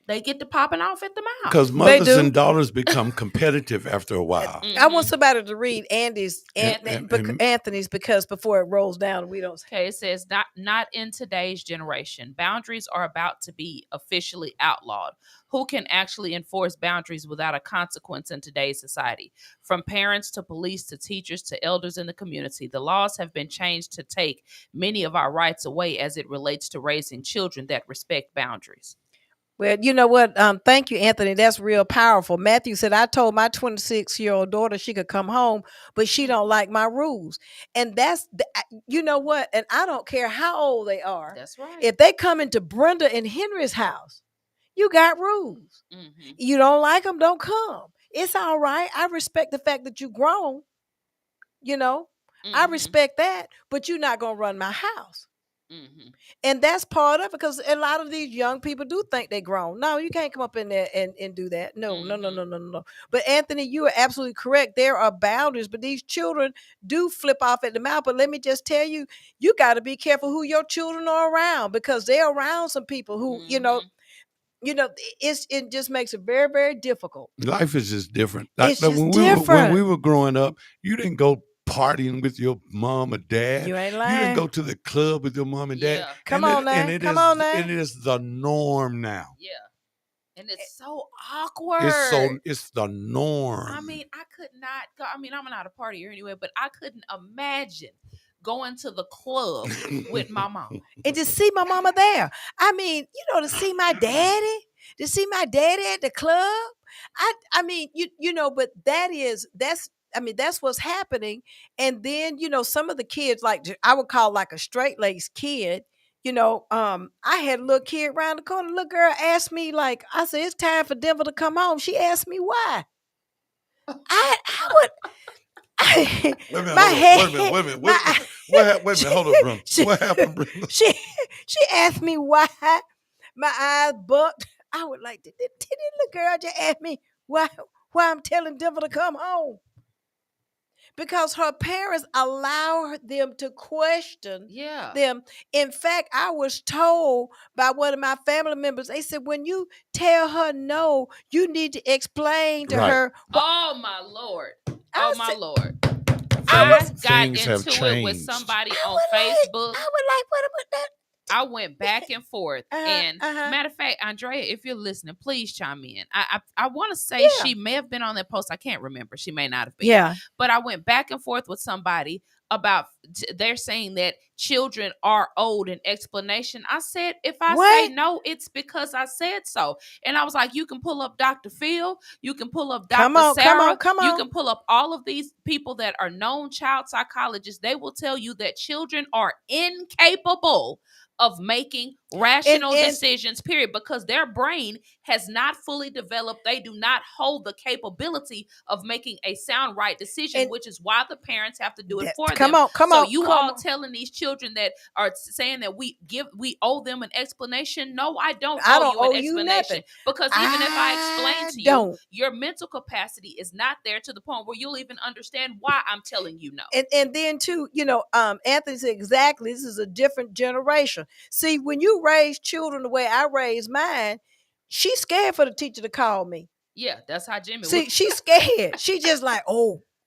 they get to popping off at the mouth. Because mothers and daughters become competitive after a while. I want somebody to read Anthony's, because before it rolls down, we don't. Okay, it says, not in today's generation. Boundaries are about to be officially outlawed. Who can actually enforce boundaries without a consequence in today's society? From parents to police to teachers to elders in the community, the laws have been changed to take many of our rights away as it relates to raising children that respect boundaries. Well, you know what? Thank you, Anthony. That's real powerful. Matthew said, I told my 26-year-old daughter she could come home, but she don't like my rules. And that's, you know what? And I don't care how old they are. That's right. If they come into Brenda and Henry's house, you got rules. You don't like them, don't come. It's all right. I respect the fact that you grown. I respect that, but you're not going to run my house. And that's part of it, because a lot of these young people do think they're grown. No, you can't come up in there and do that. No. But Anthony, you are absolutely correct. There are boundaries, but these children do flip off at the mouth. But let me just tell you, you got to be careful who your children are around, because they're around some people who, it just makes it very, very difficult. Life is just different. It's just different. When we were growing up, you didn't go partying with your mom or dad. You ain't lying. You didn't go to the club with your mom and dad. Yeah. Come on now. And it is the norm now. Yeah. And it's so awkward. It's the norm. I mean, I could not go. I mean, I'm not a partier anyway, but I couldn't imagine going to the club with my mom. And to see my mama there. I mean, to see my daddy, at the club. I mean, but that's what's happening. And then, some of the kids, like I would call like a straight-laced kid, I had a little kid around the corner. Little girl asked me, like, I said, it's time for Denver to come home. She asked me why. I would. Wait a minute. Hold on, bro. What happened, bro? She asked me why my eyes bucked. I would like, did this little girl just ask me why I'm telling Denver to come home? Because her parents allow them to question them. In fact, I was told by one of my family members, they said, when you tell her no, you need to explain to her. Oh, my Lord. Lord. I got into it with somebody on Facebook. I was like, what about that? I went back and forth. And matter of fact, Andrea, if you're listening, please chime in. I want to say she may have been on that post. I can't remember. She may not have been. Yeah. But I went back and forth with somebody about, they're saying that children are owed an explanation. I said, if I say no, it's because I said so. And I was like, you can pull up Dr. Phil. You can pull up Dr. Sarah. Come on. You can pull up all of these people that are known child psychologists. They will tell you that children are incapable of making rational decisions, period, because their brain has not fully developed. They do not hold the capability of making a sound right decision, which is why the parents have to do it for them. So you all telling these children that are saying that we owe them an explanation. No, I don't owe you an explanation, because even if I explain to you, your mental capacity is not there to the point where you'll even understand why I'm telling you no. And then too, Anthony said exactly, this is a different generation. See, when you raise children the way I raised mine, she's scared for the teacher to call me. Yeah, that's how Jimmy. See, she's scared. She just like,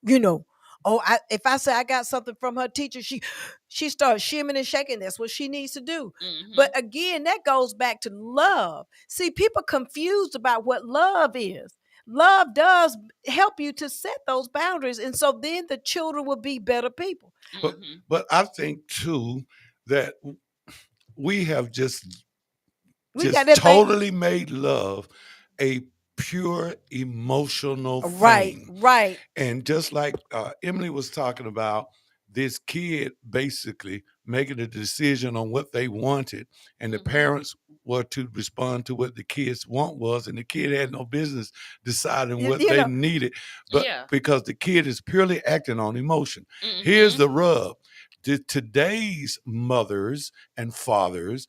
if I say I got something from her teacher, she starts shimming and shaking. That's what she needs to do. Mm-hmm. But again, that goes back to love. See, people confused about what love is. Love does help you to set those boundaries, and so then the children will be better people. But I think too that we have just totally made love a pure emotional thing. Right. And just like Emily was talking about, this kid basically making a decision on what they wanted, and the parents were to respond to what the kids' want was, and the kid had no business deciding what they needed, but because the kid is purely acting on emotion. Here's the rub. Today's mothers and fathers,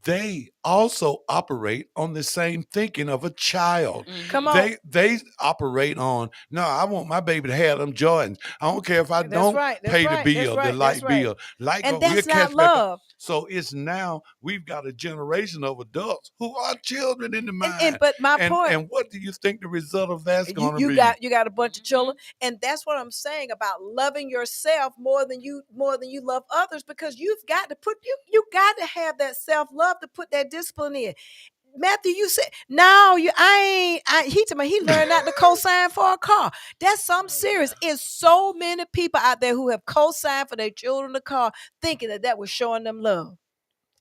they also operate on the same thinking of a child. Come on. They operate on, no, I want my baby to have them Jordans. I don't care if I don't pay the bill, the light bill. And that's not love. So it's now we've got a generation of adults who are children in the mind. But my point. And what do you think the result of that's going to be? You got a bunch of children, and that's what I'm saying about loving yourself more than you love others, because you've got to you got to have that self-love to put that discipline in. Matthew, you said he learned not to co-sign for a car. That's something serious. It's so many people out there who have co-signed for their children a car, thinking that was showing them love,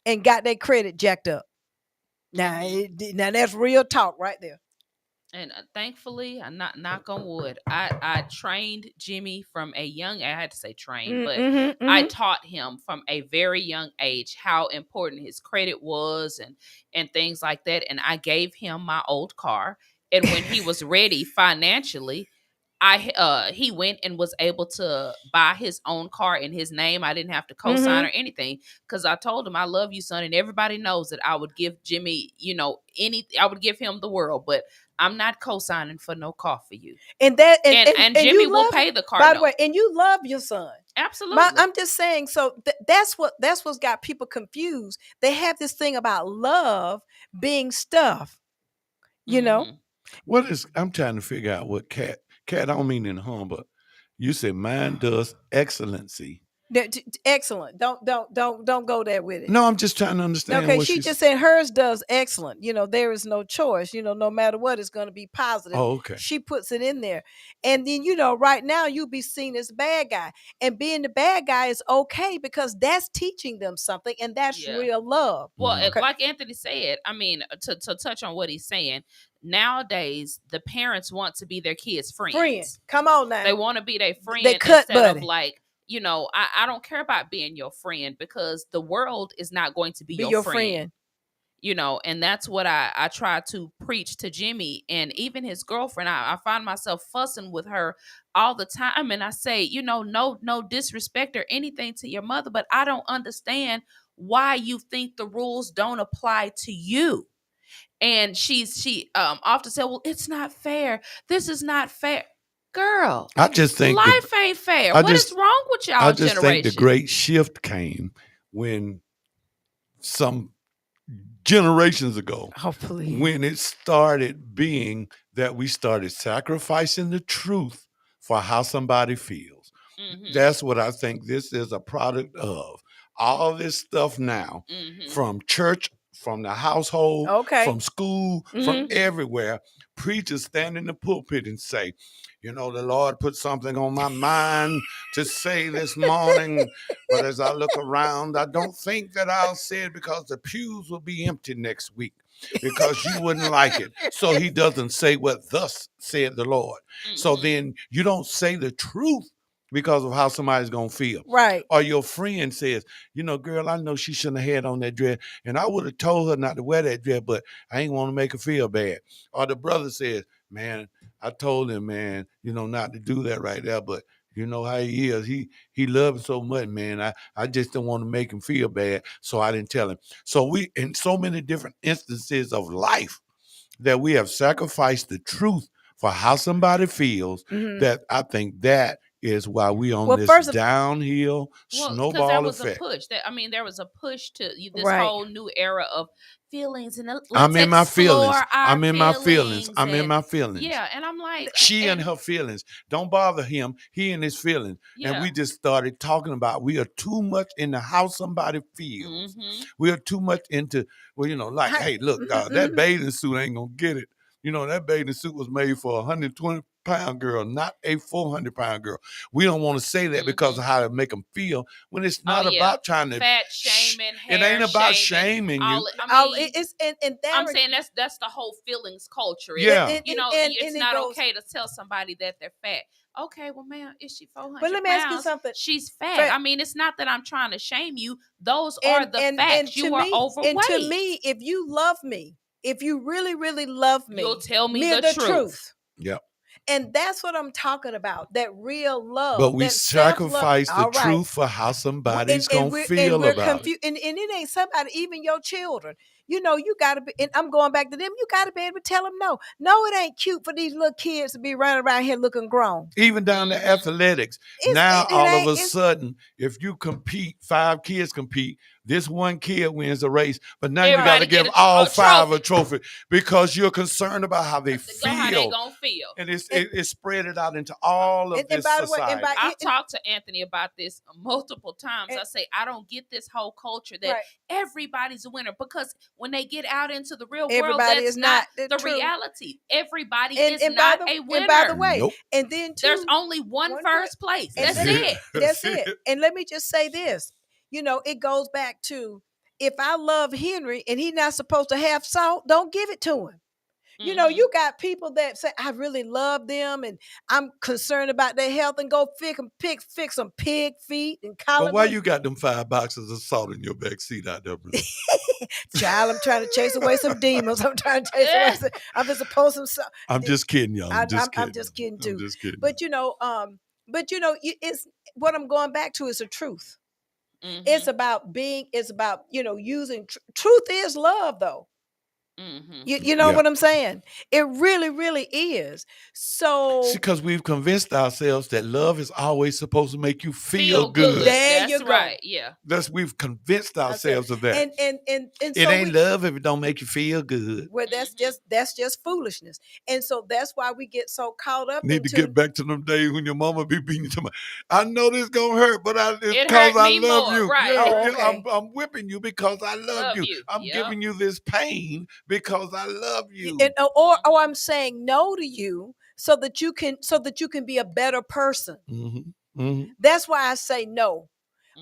and got their credit jacked up. Now that's real talk right there. And thankfully, I'm not knock on wood, I trained Jimmy from a young, I had to say trained, but I taught him from a very young age how important his credit was and things like that. And I gave him my old car. And when he was ready financially, he went and was able to buy his own car in his name. I didn't have to co-sign or anything, because I told him, I love you, son. And everybody knows that I would give Jimmy, I would give him the world, but I'm not co-signing for no car for you. And Jimmy will pay the car. By the way, and you love your son. Absolutely. I'm just saying, so that's what's got people confused. They have this thing about love being stuff, I'm trying to figure out what Cat, I don't mean in harm, but you said mine does excellency. Excellent. Don't go there with it. No, I'm just trying to understand. Okay, she just said hers does excellent. There is no choice. No matter what, it's going to be positive. Oh, okay. She puts it in there, and then right now you'll be seen as a bad guy, and being the bad guy is okay, because that's teaching them something, and that's real love. Well, like Anthony said, I mean, to touch on what he's saying. Nowadays, the parents want to be their kids' friends. Come on now. They want to be their friend instead of like, I don't care about being your friend, because the world is not going to be your friend. And that's what I try to preach to Jimmy, and even his girlfriend. I find myself fussing with her all the time, and I say, no disrespect or anything to your mother, but I don't understand why you think the rules don't apply to you. And she often said, well, it's not fair. This is not fair. Girl, I just think life ain't fair. What is wrong with y'all I just generation? think the great shift came when some generations ago, when it started being that we started sacrificing the truth for how somebody feels. That's what I think this is a product of. All this stuff now, from church, from the household, from school, from everywhere. Preachers stand in the pulpit and say, the Lord put something on my mind to say this morning, but as I look around, I don't think that I'll say it, because the pews will be empty next week, because you wouldn't like it. So he doesn't say what thus said the Lord. So then you don't say the truth because of how somebody's gonna feel. Right. Or your friend says, girl, I know she shouldn't have had on that dress, and I would have told her not to wear that dress, but I ain't want to make her feel bad. Or the brother says, man, I told him, man, not to do that right there, but you know how he is. He loves so much, man. I just don't want to make him feel bad, so I didn't tell him. So we, in so many different instances of life, that we have sacrificed the truth for how somebody feels, that I think that is why we on this downhill snowball because there was effect. a push. There was a push to this Right. whole new era of feelings, and let's I'm in my feelings. explore our I'm in my feelings. I'm in and- my feelings. Yeah, and I'm like, She and her feelings. Don't bother him. He and his feelings. Yeah. And we just started talking about we are too much into how somebody feels. We are too much into, like, hey, look, that bathing suit ain't gonna get it. That bathing suit was made for a 120-pound girl, not a 400-pound girl. We don't want to say that because of how to make them feel, when it's not about trying to fat shaming. It ain't about shaming you. I'm saying that's the whole feelings culture. Yeah. It's not okay to tell somebody that they're fat. Okay, well, ma'am, is she 400 But let me pounds? ask you something. She's fat. I mean, it's not that I'm trying to shame you. Those are the facts. You are overweight. And to me, if you love me, if you really, really love me, you'll tell me the truth. Yep. And that's what I'm talking about, that real love. But we that sacrifice the self-love. truth for how somebody's going to feel about it. And it ain't somebody, even your children. You got to be, and I'm going back to them, you got to be able to tell them no. No, it ain't cute for these little kids to be running around here looking grown. Even down to athletics. Now, all of a sudden, if you compete, 5 kids compete, this one kid wins the race, but now you got to give all 5 a trophy because you're concerned about how they feel. How they gonna feel. And it's spread it out into all of this society. I've talked to Anthony about this multiple times. I say, I don't get this whole culture that everybody's a winner, because when they get out into the real world, that's not the reality. Everybody is not a winner. And by the way, and then there's only one first place. That's it. That's it. And let me just say this. It goes back to, if I love Henry and he's not supposed to have salt, don't give it to him. You got people that say, I really love them and I'm concerned about their health, and go fix some pig feet and collard. But why you got them 5 boxes of salt in your back seat out there, Brenda? Child, I'm trying to chase away some demons. I'm trying to chase away I'm just supposed to salt. I'm just kidding, y'all. I'm just kidding too. I'm just kidding. But it's what I'm going back to is the truth. It's about using truth is love, though. You know what I'm saying? It really, really is. So, because we've convinced ourselves that love is always supposed to make you feel good. There you go. Right. Yeah. We've convinced ourselves of that. And it so ain't love if it don't make you feel good. Well, that's just foolishness. And so that's why we get so caught up. Need to get back to them days when your mama be beating you. I know this gonna hurt, but it's because I love more, you. Right. Okay. I'm whipping you because I love you. I'm giving you this pain because I love you. Or I'm saying no to you so that you can be a better person. That's why I say no.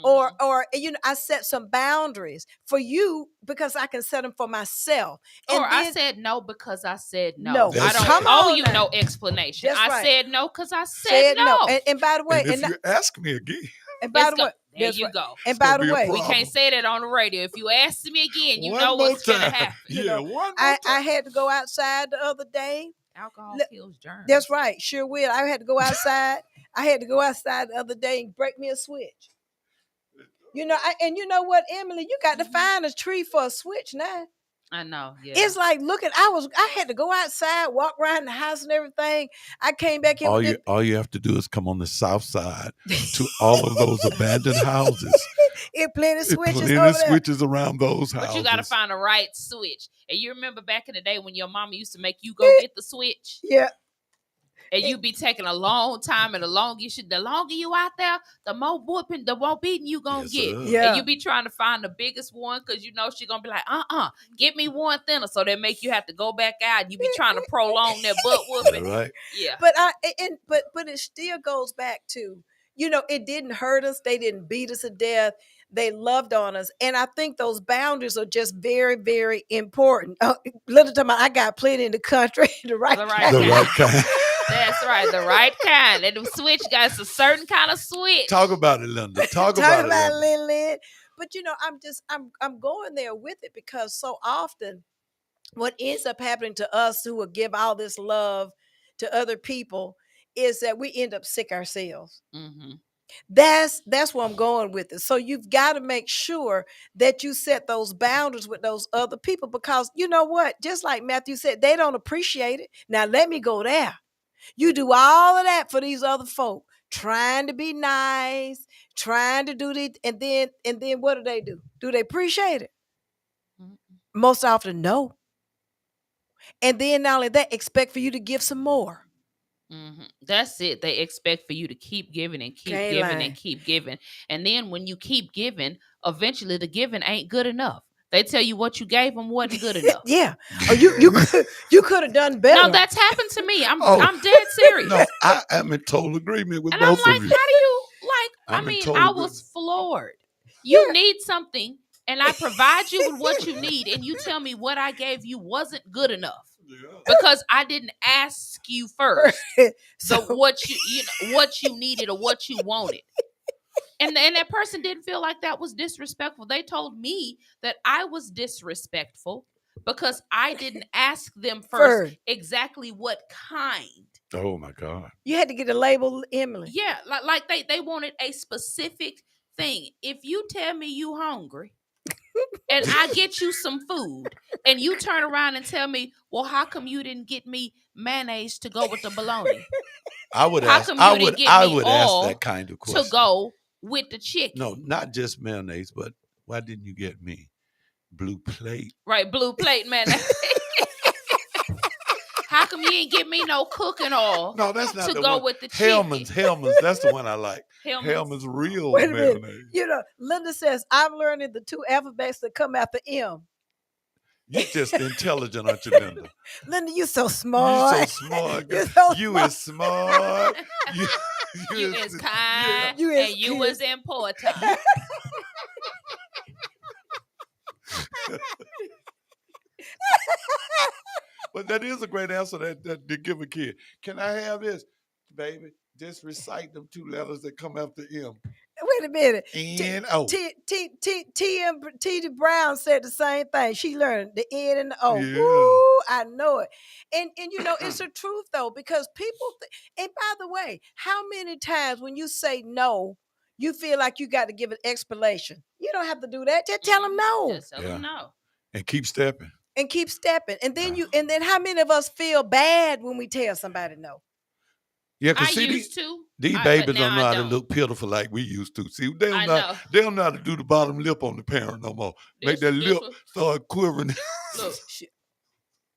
Or I set some boundaries for you because I can set them for myself. And I said no because I said no. I don't Come owe on you now. no explanation. That's I right. said no because I said no. And by the way, and if you ask me again. And by the way, there you go. And by the way, we can't say that on the radio. If you ask me again, you one know what's going to happen. Yeah, one more I time. had to go outside the other day. Alcohol kills germs. That's right. Sure will. I had to go outside. The other day and break me a switch. And you know what, Emily? You got to find a tree for a switch now. I know. Yeah. It's like I had to go outside, walk around the house and everything. I came back in. All you have to do is come on the south side to all of those abandoned houses. It plenty of switches plenty over of there. switches around those houses. But you got to find the right switch. And you remember back in the day when your mama used to make you go get the switch? Yeah. And you be taking a long time, and the longer you out there, the more whooping, the more beating you gonna get. Yeah. And you be trying to find the biggest one because you know she gonna be like, get me one thinner. So they make you have to go back out. And you be trying to prolong that butt whooping. Right. Yeah. But it still goes back to, it didn't hurt us. They didn't beat us to death. They loved on us. And I think those boundaries are just very, very important. Little time I got plenty in the country. The right kind. That's right, the right kind. And the switch got a certain kind of switch. Talk about it, Linda. Talk Talk about about it, Linda. Lynn. But I'm going there with it because so often what ends up happening to us who will give all this love to other people is that we end up sick ourselves. Mm-hmm. That's where I'm going with it. So you've got to make sure that you set those boundaries with those other people, because you know what? Just like Matthew said, they don't appreciate it. Now let me go there. You do all of that for these other folk, trying to be nice, trying to do it, and then what do? Do they appreciate it? Mm-hmm. Most often, no. And then not only that, expect for you to give some more. Mm-hmm. That's it. They expect for you to keep giving and keep giving and keep giving. And then when you keep giving, eventually the giving ain't good enough. They tell you what you gave them wasn't good enough. Yeah. Or you could have done better. No, that's happened to me. I'm dead serious. No, I am in total agreement with and both I'm like, of you. how do you like? I was agreement. floored. You need something, and I provide you with what you need, and you tell me what I gave you wasn't good enough. Because I didn't ask you first. So what you needed or what you wanted. And that person didn't feel like that was disrespectful. They told me that I was disrespectful because I didn't ask them first exactly what kind. Oh my God. You had to get a label, Emily. Yeah, like they wanted a specific thing. If you tell me you hungry and I get you some food, and you turn around and tell me, well, how come you didn't get me mayonnaise to go with the bologna? I would ask that kind of question. To go with the chicken. No, not just mayonnaise, but why didn't you get me blue plate? Right, blue plate mayonnaise. How come you ain't give me no cooking oil? No, that's not to the go one. with the chicken. Hellman's, that's the one I like. Hellman's real mayonnaise. You know, Linda says, I'm learning the 2 alphabets that come after M. You just intelligent, aren't you, Linda? Linda, you so smart. You so smart. You is smart. You is kind. Yeah. And you is important. But that is a great answer that to give a kid. Can I have this, baby? Just recite them 2 letters that come after M. Wait a minute. N-O. T.D. Brown said the same thing. She learned the N and the O. Yeah. Ooh, I know it. And you know, it's the truth though, because people, and by the way, how many times when you say no, you feel like you got to give an explanation? You don't have to do that. Just tell them no. Just tell them no. And keep stepping. And keep stepping. And then and then how many of us feel bad when we tell somebody no? Yeah, because these babies don't know how to look pitiful like we used to. See, they don't know how to do the bottom lip on the parent no more. Make that lip start quivering. Look.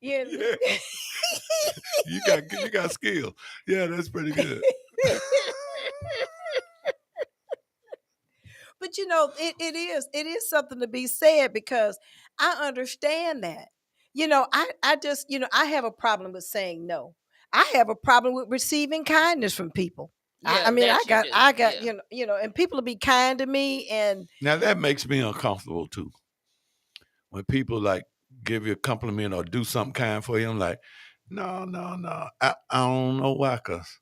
Yeah. You got skill. Yeah, that's pretty good. But you know, it is something to be said, because I understand that. You know, I just, you know, I have a problem with saying no. I have a problem with receiving kindness from people. Yeah, I mean, I got, yeah. you know, and people will be kind to me. And now that makes me uncomfortable too. When people like give you a compliment or do something kind for you, I'm like, no. I don't know why, cause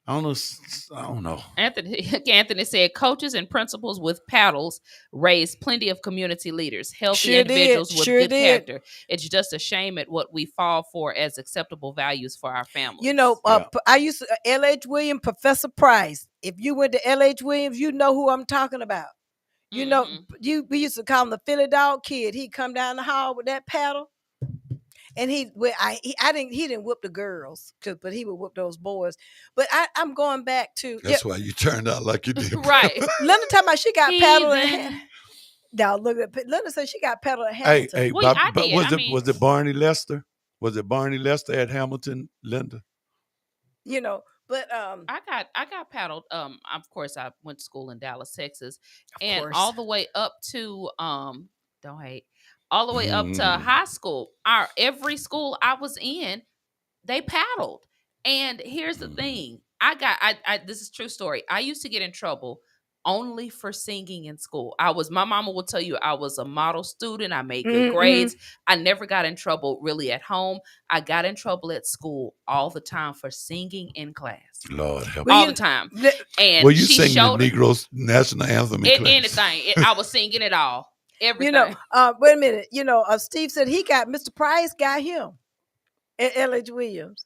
I don't know. Anthony said, coaches and principals with paddles raise plenty of community leaders, healthy individuals with good character. It's just a shame at what we fall for as acceptable values for our families. You know, I used to, L.H. Williams, Professor Price. If you went to L.H. Williams, you know who I'm talking about. You know, we used to call him the Philly dog kid. He'd come down the hall with that paddle. And he didn't whip the girls, but he would whip those boys. But I'm going back to that's why you turned out like you did, right? Linda talking about she got paddled in hand. Now look at Linda said she got paddled at Hamilton. Hey, but was it Barney Lester? Was it Barney Lester at Hamilton, Linda? You know, but I got paddled. Of course, I went to school in Dallas, Texas, and all the way up to don't hate. All the way up to high school. Every school I was in, they paddled. And here's the thing. This is a true story. I used to get in trouble only for singing in school. My mama will tell you I was a model student. I made good grades. I never got in trouble really at home. I got in trouble at school all the time for singing in class. Lord help all the time. And were you she singing showed the Negroes national anthem in class? Anything. I was singing it all. Everything. Wait a minute. Steve said Mr. Price got him at L.H. Williams.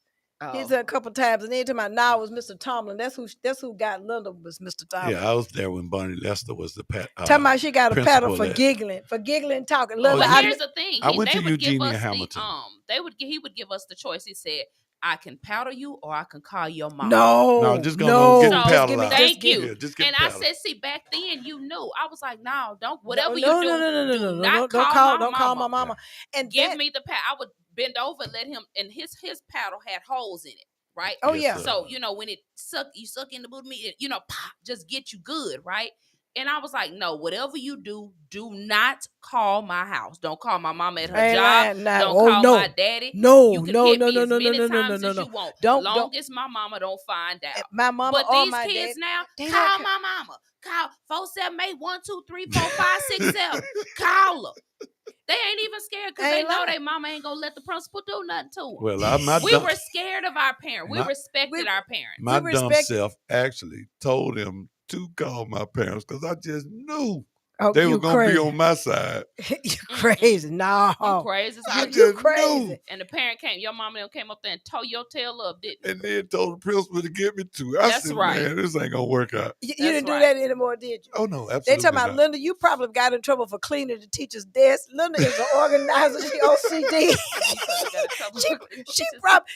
He said a couple times, and then to my now was Mr. Tomlin. That's who got Linda was Mr. Tomlin. Yeah, I was there when Bonnie Lester was the talking about she got a paddle for giggling, talking. But here's the thing. I went to Eugenia Hamilton. He would give us the choice. He said, I can paddle you or I can call your mom. No, just go get the paddle out. Thank you. Yeah, just get and the I said, see, back then you knew. I was like, no, don't whatever you do. No, don't call my mama. And give me the paddle. I would bend over and let him, and his paddle had holes in it. Right? Oh, yeah. So, when it suck in the boot of me, pop, just get you good, right? And I was like, no, whatever you do not call my house. Don't call my mama at her job. Don't call my daddy. You can hit me as many times as you want. Long as my mama don't find out. My mama but or these my kids dad, now, call my mama. Call 478-123-4567. Call her. They ain't even scared because they know their mama ain't gonna let the principal do nothing to them. Well, we were scared of our parents. We respected our parents. My dumb self actually told him to call my parents because I just knew they were gonna be on my side. You crazy? No, you crazy? You crazy? Knew. And the parent your mama came up there and tore your tail up, didn't you? And then told the principal to get me to. I said, man, this ain't gonna work out. You didn't do that anymore, did you? Oh no, absolutely. They talking about not. Linda. You probably got in trouble for cleaning the teacher's desk. Linda is an organizer. She OCD.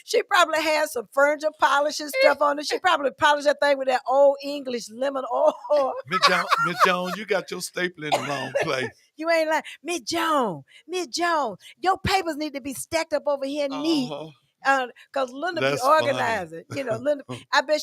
she probably had some furniture polish and stuff on it. She probably polished that thing with that old English lemon oil. Miss Jones, you got your staple in the wrong place. You ain't like Miss Jones, your papers need to be stacked up over here neat. Because Linda be organizing. Linda, I bet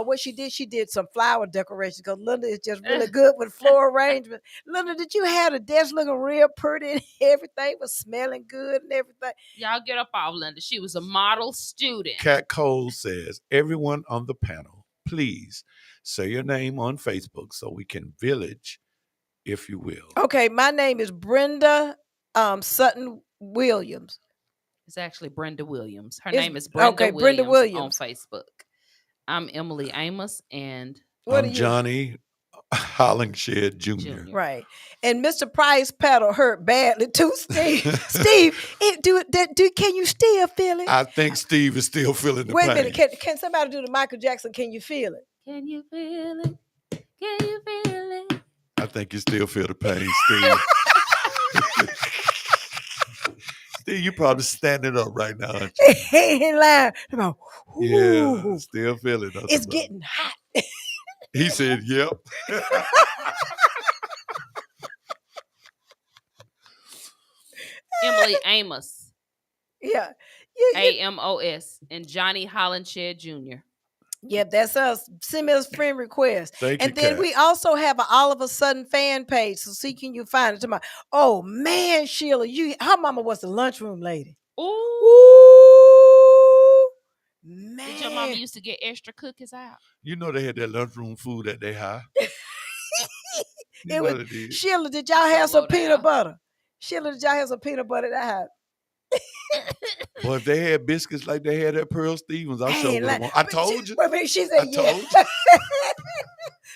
what she did some flower decorations because Linda is just really good with floor arrangement. Linda, did you have the desk looking real pretty and everything was smelling good and everything? Y'all get up off Linda. She was a model student. Kat Cole says, everyone on the panel, please say your name on Facebook so we can village, if you will. Okay, my name is Brenda Sutton-Williams. It's actually Brenda Williams. Her name is Brenda Williams on Facebook. I'm Emily Amos, and I'm Johnny Hollingshed Jr. Right. And Mr. Price paddle hurt badly too, Steve. Steve, can you still feel it? I think Steve is still feeling the pain. Wait a minute. Can somebody do the Michael Jackson? Can you feel it? Can you feel it? Can you feel it? I think you still feel the pain, Steve. Steve, you probably standing up right now, aren't you? He ain't lying. Yeah, still feeling it. It's getting hot. He said, yep. Emily Amos. Yeah. AMOS. And Johnny Hollingshed Jr. Yep, that's us. Send us friend request. Thank and you, then Kat. we also have an All of a Sudden fan page. So see, can you find it? Tomorrow. Oh man, Sheila, her mama was the lunchroom lady. Ooh. Man. Did your mama used to get extra cookies out? You know they had that lunchroom food at their high. Sheila, did y'all have some peanut butter? Sheila, did y'all have some peanut butter at that house? Well, if they had biscuits like they had at Pearl Stevens, I sure would have. I told you. She said, told you.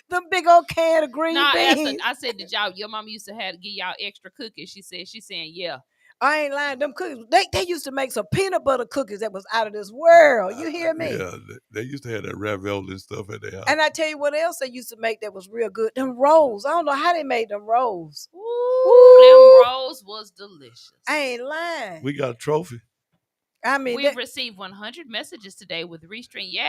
Them big old can of green beans. I said, did your mama used to have to give y'all extra cookies? She's saying, yeah. I ain't lying. Them cookies, they used to make some peanut butter cookies that was out of this world. You hear me? Yeah, they used to have that ravioli and stuff at their house. And I tell you what else they used to make that was real good. Them rolls. I don't know how they made them rolls. Ooh. Them rolls was delicious. I ain't lying. We got a trophy. I mean, we received 100 messages today with Restream. Yay!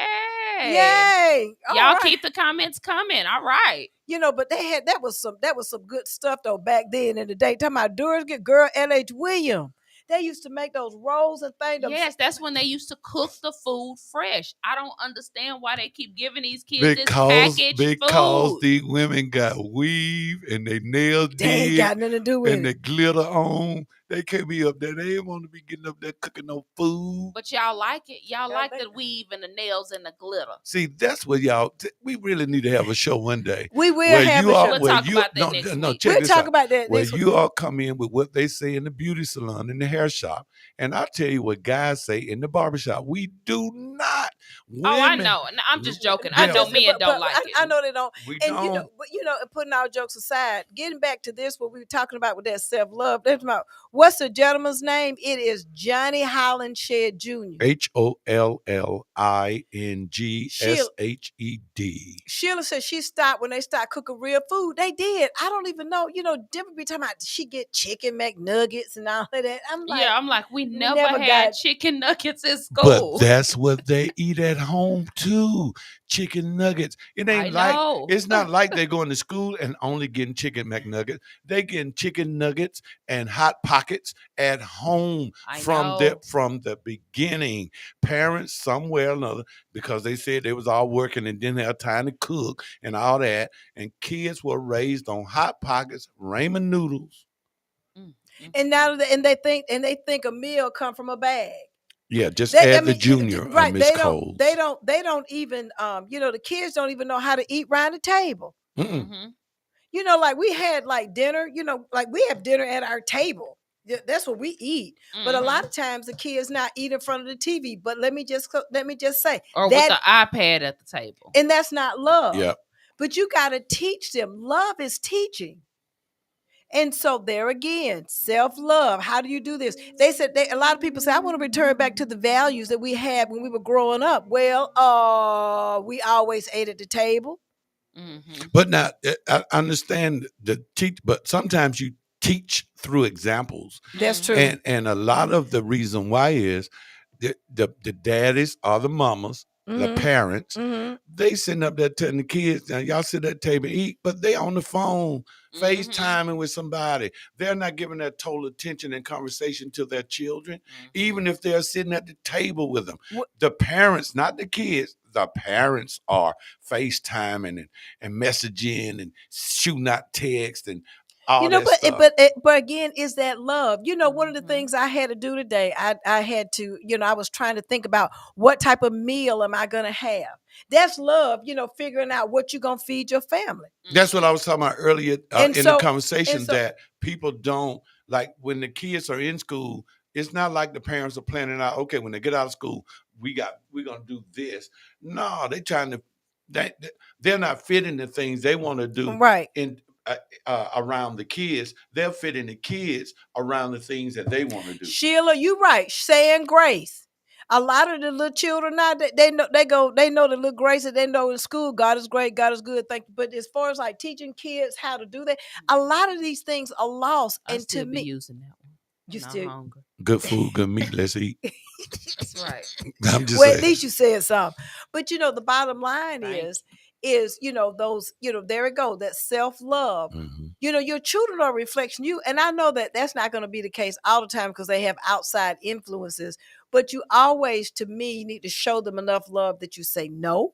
Yay! Y'all keep the comments coming. All right. But that was some good stuff though back then in the day. Talking about Doris girl L.H. Williams. They used to make those rolls and things. Yes, that's when they used to cook the food fresh. I don't understand why they keep giving these kids this packaged food. Because these women got weave and they nails did. They ain't got nothing to do with and it. they glitter on. They can't be up there. They ain't want to be getting up there cooking no food. But y'all like it. Y'all like the weave and the nails and the glitter. See, that's what y'all. We really need to have a show one day. We will have a show. We'll talk about that next week. Check We'll this talk out. about that Where next week. you all come in with what they say in the beauty salon, in the hair shop, and I'll tell you what guys say in the barbershop. We do not. Women, I know. No, I'm just joking. I know men don't like it. I know they don't. We And don't. putting our jokes aside, getting back to this, what we were talking about with that self-love. That's about what's the gentleman's name? It is Johnny HOLINGSHED Jr. HOLLINGSHED. Sheila said she stopped when they start cooking real food. They did. I don't even know. Deborah be talking about she get chicken McNuggets and all of that. I'm like, we never had chicken nuggets in school. But that's what they eat at home too. Chicken nuggets. It ain't it's not like they're going to school and only getting chicken McNuggets. They getting chicken nuggets and hot pockets at home from the beginning. Parents somewhere or another, because they said they was all working and didn't have time to cook and all that. And kids were raised on hot pockets, ramen noodles. And now they think a meal come from a bag. Yeah, just add the junior, right? Miss Coles. They don't even the kids don't even know how to eat around the table. Like we had like dinner. Like we have dinner at our table. That's what we eat. But a lot of times the kids not eat in front of the TV. But let me just say, or with the iPad at the table, and that's not love. Yeah. But you got to teach them. Love is teaching. And so there again, self-love. How do you do this? They said a lot of people say, I want to return back to the values that we had when we were growing up. Well, we always ate at the table. But now I understand the teach, but sometimes you teach through examples. That's true. And a lot of the reason why is the daddies or the mamas, the parents, they sitting up there telling the kids, now y'all sit at the table and eat, but they on the phone, FaceTiming with somebody. They're not giving that total attention and conversation to their children, even if they're sitting at the table with them. The parents, not the kids, the parents are FaceTiming and messaging and shooting out text and all that stuff. But again, is that love? One of the things I had to do today, I had to, I was trying to think about what type of meal am I going to have? That's love, figuring out what you're going to feed your family. That's what I was talking about earlier in the conversation, that people don't, like when the kids are in school, it's not like the parents are planning out, okay, when they get out of school, we're going to do this. No, they're not fitting the things they want to do. Right. Around the kids. They're fitting the kids around the things that they want to do. Sheila, you're right. Saying grace. A lot of the little children now, they know the little grace that they know in school. God is great, God is good. Thank you. But as far as like teaching kids how to do that, a lot of these things are lost. I still be using that one. You still hungry. Good food, good meat. Let's eat. That's right. I'm just saying. At least you said something. But the bottom line is those, there we go, that self-love. Your children are a reflection of you. And I know that that's not going to be the case all the time because they have outside influences. But you always, to me, need to show them enough love that you say no,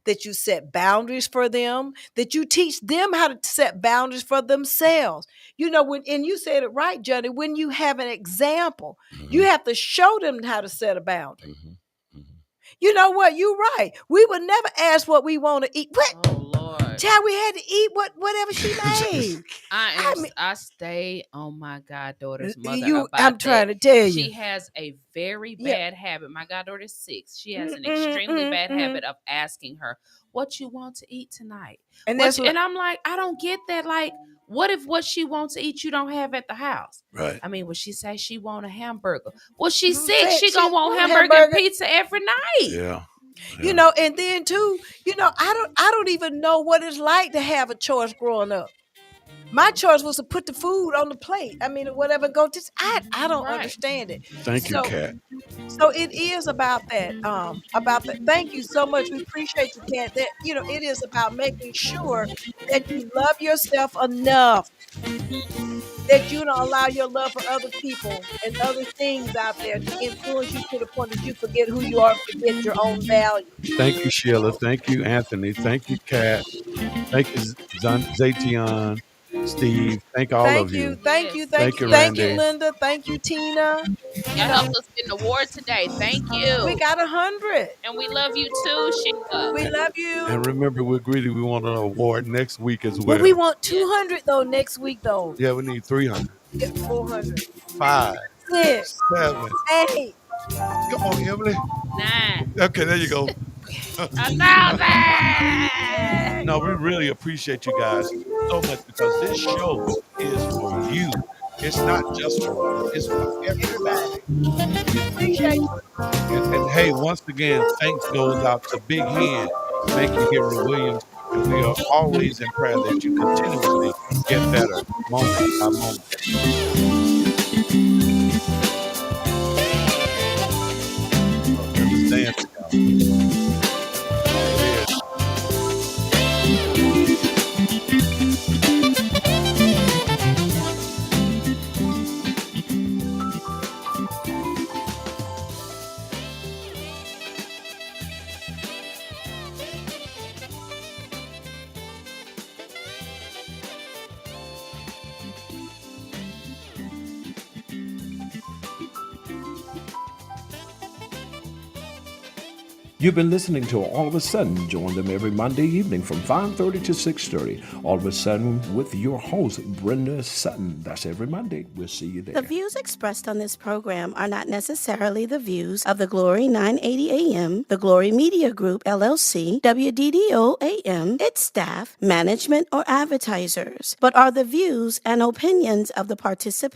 that you set boundaries for them, that you teach them how to set boundaries for themselves. And you said it right, Johnny, when you have an example, you have to show them how to set a boundary. You know what? You're right. We would never ask what we want to eat. What? Oh, Lord. Child, we had to eat whatever she made. I stay on my goddaughter's mother. I'm trying to tell you. She has a very bad habit. My goddaughter is 6. She has an extremely bad habit of asking her, what you want to eat tonight? And I'm like, I don't get that. Like, what if what she wants to eat you don't have at the house? Right. I mean, when she says she want a hamburger, well, she's 6. She gonna want hamburger and pizza every night. Yeah. And then too, I don't even know what it's like to have a choice growing up. My choice was to put the food on the plate. I mean, whatever go to. I don't understand it. Thank you, Kat. So it is about that. Thank you so much. We appreciate you, Kat. That it is about making sure that you love yourself enough that you don't allow your love for other people and other things out there to influence you to the point that you forget who you are, forget your own value. Thank you, Sheila. Thank you, Anthony. Thank you, Kat. Thank you, Zaytion. Steve. Thank all Thank of you, you. thank you, Yes. thank Thank you, you, thank you, Randy. Linda. Thank you, Tina. You Y'all helped know, us get an award today. Thank we you. got 100. And we love you too, Sheila. We love And you. remember, we're greedy. We want an award next week as But we well. want Yes. 200 though next week though. Yeah, we need 300. Yeah, 400. 5, 6, 7. 8. Come on, Emily. 9. Okay, there you go. 1,000. No, we really appreciate you guys so much because this show is for you. It's not just for us, it's for Everybody. everybody. We appreciate you. And hey, once again, thanks goes out to Big Hen, Makey Hero Williams. And we are always in prayer that you continuously get better moment by moment. Oh, Brenda's dancing, y'all. There it is. You've been listening to All of a Sudden. Join them every Monday evening from 5:30 to 6:30. All of a Sudden with your host, Brenda Sutton. That's every Monday. We'll see you there. The views expressed on this program are not necessarily the views of the Glory 980 AM, the Glory Media Group, LLC, WDDO AM, its staff, management, or advertisers, but are the views and opinions of the participants